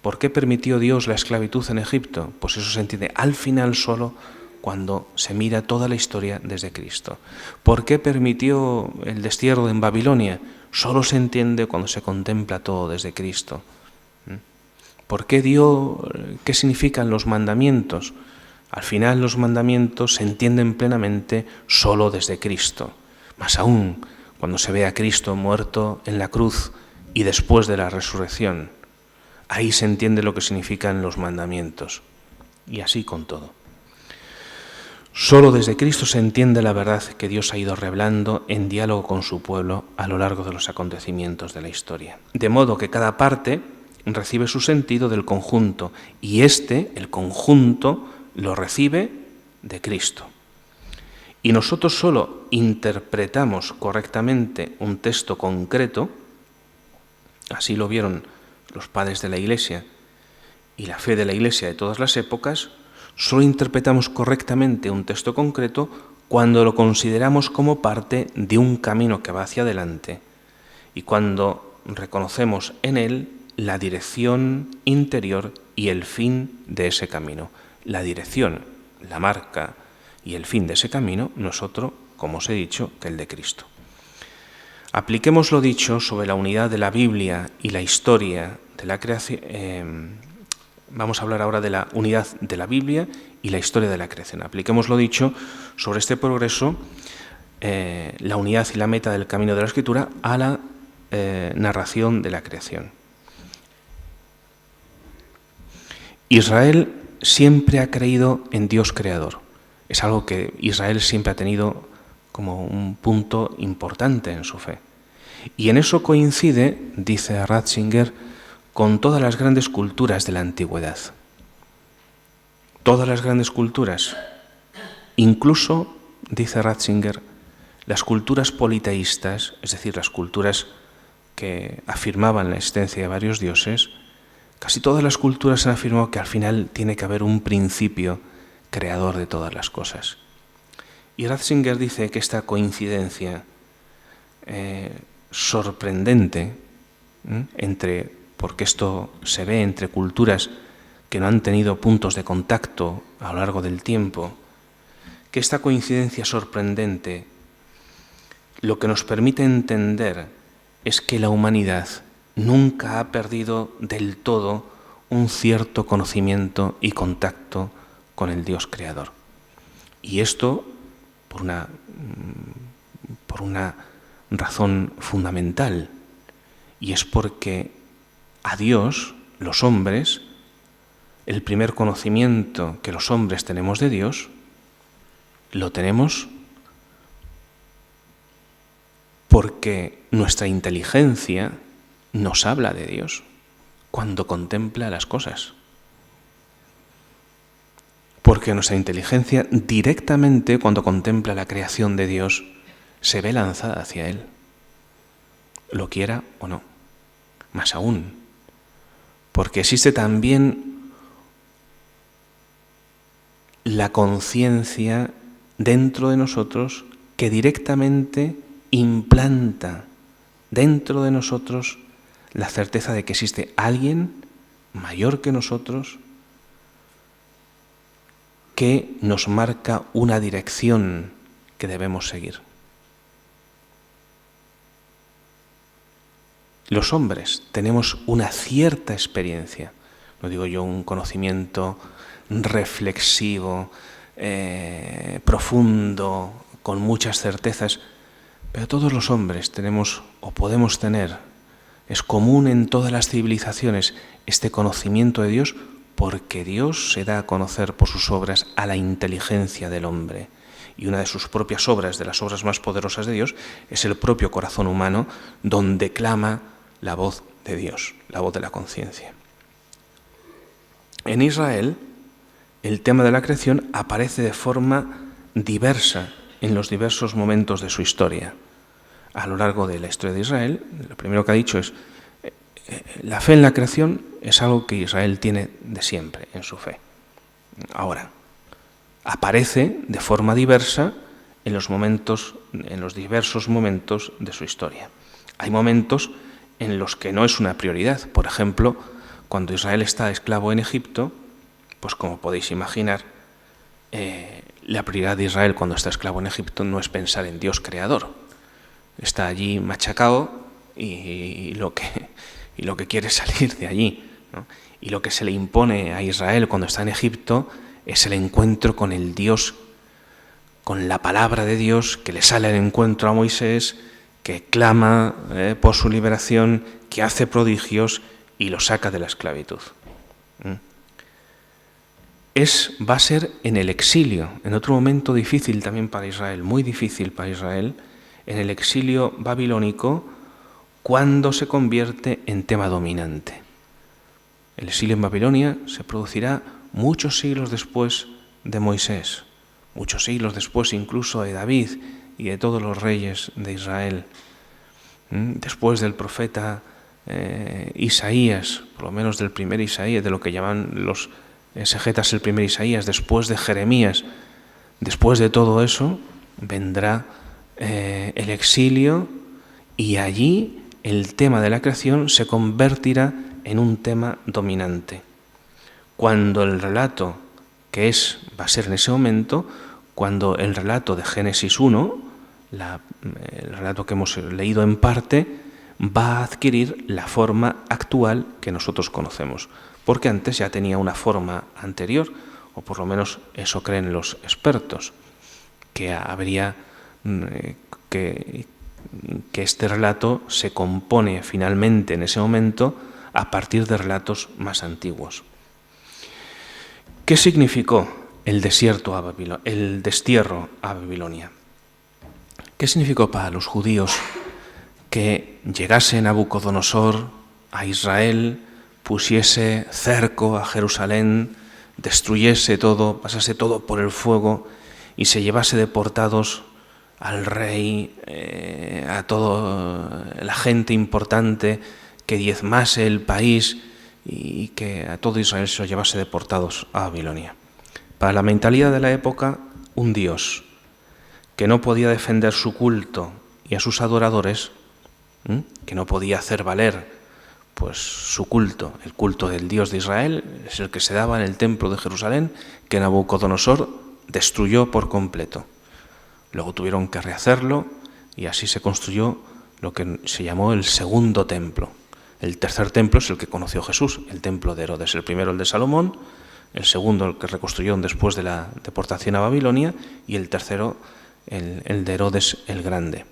¿Por qué permitió Dios la esclavitud en Egipto? Pues eso se entiende al final solo cuando se mira toda la historia desde Cristo. ¿Por qué permitió el destierro en Babilonia? Solo se entiende cuando se contempla todo desde Cristo. ¿Por qué qué significan los mandamientos? Al final los mandamientos se entienden plenamente solo desde Cristo. Más aún cuando se ve a Cristo muerto en la cruz y después de la resurrección. Ahí se entiende lo que significan los mandamientos. Y así con todo. Solo desde Cristo se entiende la verdad que Dios ha ido revelando en diálogo con su pueblo a lo largo de los acontecimientos de la historia. De modo que cada parte recibe su sentido del conjunto y el conjunto, lo recibe de Cristo. Y nosotros solo interpretamos correctamente un texto concreto, así lo vieron los padres de la Iglesia y la fe de la Iglesia de todas las épocas, solo interpretamos correctamente un texto concreto cuando lo consideramos como parte de un camino que va hacia adelante y cuando reconocemos en él la dirección interior y el fin de ese camino. La dirección, la marca y el fin de ese camino no es otro, como os he dicho, que el de Cristo. Apliquemos lo dicho sobre la unidad de la Biblia y la historia de la creación. Vamos a hablar ahora de la unidad de la Biblia y la historia de la creación. Apliquemos lo dicho sobre este progreso, la unidad y la meta del camino de la Escritura a la narración de la creación. Israel siempre ha creído en Dios creador. Es algo que Israel siempre ha tenido como un punto importante en su fe. Y en eso coincide, dice Ratzinger, con todas las grandes culturas de la antigüedad. Todas las grandes culturas, incluso, dice Ratzinger, las culturas politeístas, es decir, las culturas que afirmaban la existencia de varios dioses, casi todas las culturas han afirmado que al final tiene que haber un principio creador de todas las cosas. Y Ratzinger dice que esta coincidencia sorprendente porque esto se ve entre culturas que no han tenido puntos de contacto a lo largo del tiempo, que esta coincidencia sorprendente lo que nos permite entender es que la humanidad nunca ha perdido del todo un cierto conocimiento y contacto con el Dios creador. Y esto por una razón fundamental, y es porque a Dios, los hombres, el primer conocimiento que los hombres tenemos de Dios, lo tenemos porque nuestra inteligencia nos habla de Dios cuando contempla las cosas. Porque nuestra inteligencia directamente, cuando contempla la creación de Dios, se ve lanzada hacia Él, lo quiera o no. Más aún, porque existe también la conciencia dentro de nosotros que directamente implanta dentro de nosotros la certeza de que existe alguien mayor que nosotros que nos marca una dirección que debemos seguir. Los hombres tenemos una cierta experiencia, no digo yo un conocimiento reflexivo, profundo, con muchas certezas, pero todos los hombres tenemos o podemos tener, es común en todas las civilizaciones, este conocimiento de Dios, porque Dios se da a conocer por sus obras a la inteligencia del hombre. Y una de sus propias obras, de las obras más poderosas de Dios, es el propio corazón humano, donde clama la voz de Dios, la voz de la conciencia. En Israel, el tema de la creación aparece de forma diversa en los diversos momentos de su historia. A lo largo de la historia de Israel, lo primero que ha dicho es la fe en la creación es algo que Israel tiene de siempre en su fe. Ahora, aparece de forma diversa en los diversos momentos de su historia. Hay momentos en los que no es una prioridad. Por ejemplo, cuando Israel está esclavo en Egipto, pues como podéis imaginar, la prioridad de Israel cuando está esclavo en Egipto no es pensar en Dios creador. Está allí machacado y lo que quiere es salir de allí, ¿no? Y lo que se le impone a Israel cuando está en Egipto es el encuentro con el Dios, con la palabra de Dios que le sale al encuentro a Moisés, que clama por su liberación, que hace prodigios y lo saca de la esclavitud. Va a ser en el exilio, en otro momento difícil también para Israel, muy difícil para Israel, en el exilio babilónico, cuando se convierte en tema dominante. El exilio en Babilonia se producirá muchos siglos después de Moisés, muchos siglos después incluso de David y de todos los reyes de Israel. Después del profeta Isaías, por lo menos del primer Isaías, de lo que llaman los exegetas el primer Isaías, después de Jeremías, después de todo eso, vendrá el exilio y allí el tema de la creación se convertirá en un tema dominante. Cuando el relato va a ser en ese momento, cuando el relato de Génesis 1, el relato que hemos leído en parte, va a adquirir la forma actual que nosotros conocemos, porque antes ya tenía una forma anterior, o por lo menos eso creen los expertos, que este relato se compone finalmente en ese momento a partir de relatos más antiguos. ¿Qué significó el destierro a Babilonia? ¿Qué significó para los judíos que llegase Nabucodonosor a Israel, pusiese cerco a Jerusalén, destruyese todo, pasase todo por el fuego y se llevase deportados al rey, a toda la gente importante, que diezmase el país y que a todo Israel se lo llevase deportados a Babilonia? Para la mentalidad de la época, un Dios que no podía defender su culto y a sus adoradores, que no podía hacer valer pues su culto, el culto del Dios de Israel, es el que se daba en el templo de Jerusalén, que Nabucodonosor destruyó por completo. Luego tuvieron que rehacerlo y así se construyó lo que se llamó el segundo templo. El tercer templo es el que conoció Jesús, el templo de Herodes. El primero el de Salomón, el segundo el que reconstruyeron después de la deportación a Babilonia y el tercero el de Herodes el Grande.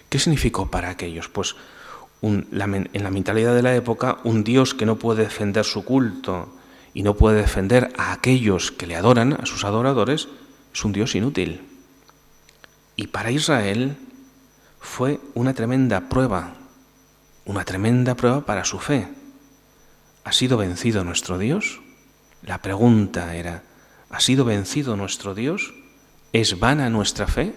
¿Qué significó para aquellos? Pues en la mentalidad de la época, un Dios que no puede defender su culto y no puede defender a aquellos que le adoran, a sus adoradores, es un Dios inútil. Y para Israel, fue una tremenda prueba para su fe. ¿Ha sido vencido nuestro Dios? La pregunta era, ¿ha sido vencido nuestro Dios? ¿Es vana nuestra fe?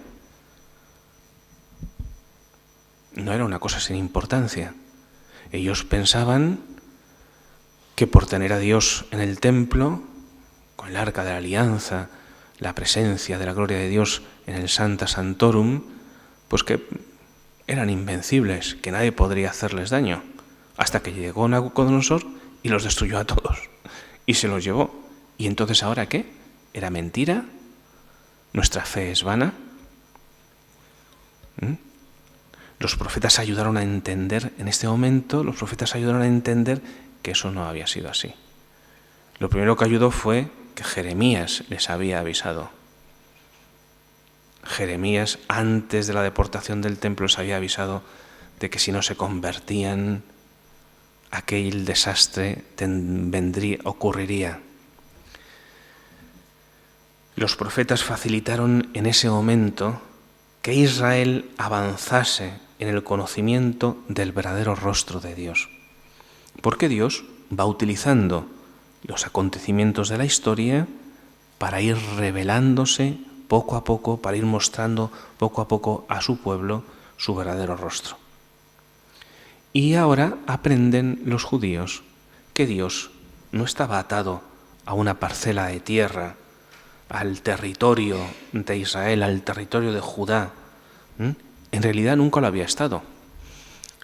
No era una cosa sin importancia. Ellos pensaban que por tener a Dios en el templo, con el arca de la alianza, la presencia de la gloria de Dios en el Sancta Sanctorum, pues que eran invencibles, que nadie podría hacerles daño, hasta que llegó Nabucodonosor y los destruyó a todos y se los llevó. ¿Y entonces ahora qué? ¿Era mentira? ¿Nuestra fe es vana? Los profetas ayudaron a entender, en este momento, que eso no había sido así. Lo primero que ayudó fue que Jeremías les había avisado. Jeremías, antes de la deportación del templo, les había avisado de que si no se convertían, aquel desastre ocurriría. Los profetas facilitaron en ese momento que Israel avanzase en el conocimiento del verdadero rostro de Dios. Porque Dios va utilizando los acontecimientos de la historia para ir revelándose poco a poco, para ir mostrando poco a poco a su pueblo su verdadero rostro. Y ahora aprenden los judíos que Dios no estaba atado a una parcela de tierra, al territorio de Israel, al territorio de Judá. En realidad nunca lo había estado.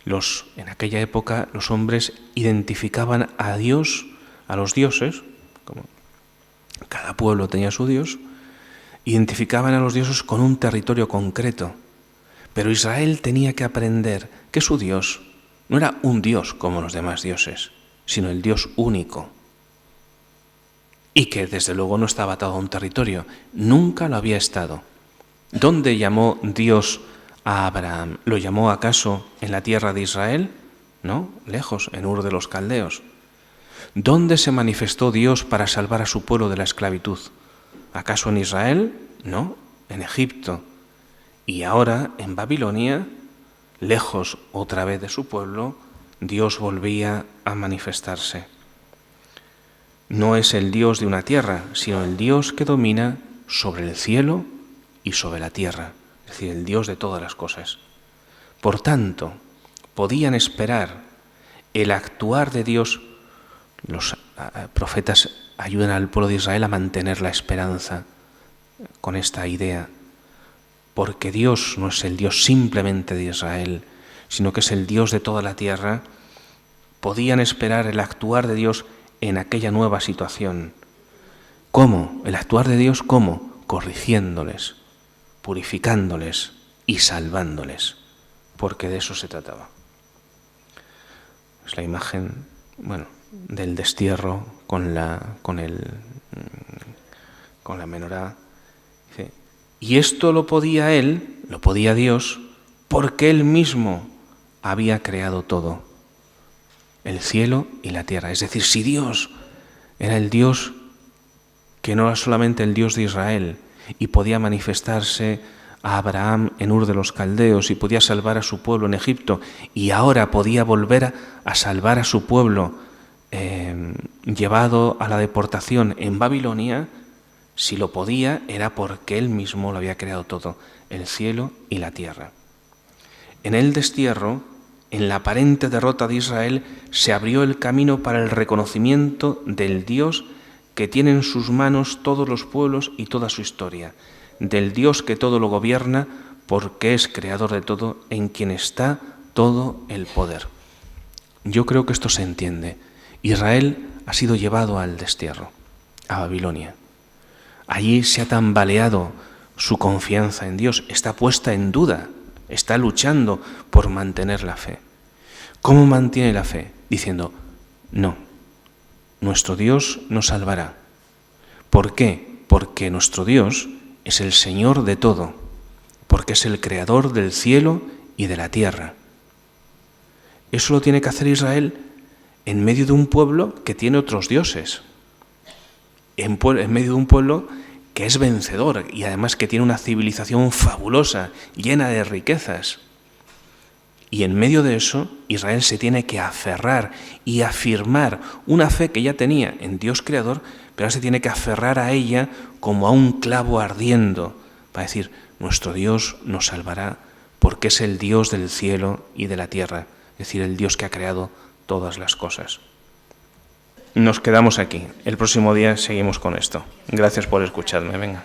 En aquella época los hombres identificaban a Dios, a los dioses, como cada pueblo tenía su dios, identificaban a los dioses con un territorio concreto. Pero Israel tenía que aprender que su Dios no era un Dios como los demás dioses, sino el Dios único. Y que desde luego no estaba atado a un territorio, nunca lo había estado. ¿Dónde llamó Dios a Abraham? ¿Lo llamó acaso en la tierra de Israel? No, lejos, en Ur de los Caldeos. ¿Dónde se manifestó Dios para salvar a su pueblo de la esclavitud? ¿Acaso en Israel? No, en Egipto. Y ahora, en Babilonia, lejos otra vez de su pueblo, Dios volvía a manifestarse. No es el Dios de una tierra, sino el Dios que domina sobre el cielo y sobre la tierra, es decir, el Dios de todas las cosas. Por tanto, podían esperar el actuar de Dios. Los profetas ayudan al pueblo de Israel a mantener la esperanza con esta idea, porque Dios no es el Dios simplemente de Israel, sino que es el Dios de toda la tierra. Podían esperar el actuar de Dios en aquella nueva situación. ¿Cómo? El actuar de Dios, ¿cómo? Corrigiéndoles, purificándoles y salvándoles, porque de eso se trataba. Es la imagen, del destierro con la menorá. Dice, y esto lo podía él, lo podía Dios, porque él mismo había creado todo, el cielo y la tierra. Es decir, si Dios era el Dios que no era solamente el Dios de Israel y podía manifestarse a Abraham en Ur de los Caldeos y podía salvar a su pueblo en Egipto y ahora podía volver a salvar a su pueblo llevado a la deportación en Babilonia, si lo podía era porque él mismo lo había creado todo, el cielo y la tierra. En el destierro, en la aparente derrota de Israel, se abrió el camino para el reconocimiento del Dios que tiene en sus manos todos los pueblos y toda su historia, del Dios que todo lo gobierna porque es creador de todo, en quien está todo el poder. Yo creo que esto se entiende. Israel ha sido llevado al destierro, a Babilonia. Allí se ha tambaleado su confianza en Dios, está puesta en duda, está luchando por mantener la fe. ¿Cómo mantiene la fe? Diciendo, no, nuestro Dios nos salvará. ¿Por qué? Porque nuestro Dios es el Señor de todo, porque es el creador del cielo y de la tierra. Eso lo tiene que hacer Israel en medio de un pueblo que tiene otros dioses, en medio de un pueblo que es vencedor y además que tiene una civilización fabulosa, llena de riquezas. Y en medio de eso, Israel se tiene que aferrar y afirmar una fe que ya tenía en Dios creador, pero ahora se tiene que aferrar a ella como a un clavo ardiendo, para decir, nuestro Dios nos salvará porque es el Dios del cielo y de la tierra, es decir, el Dios que ha creado todas las cosas. Nos quedamos aquí. El próximo día seguimos con esto. Gracias por escucharme. Venga.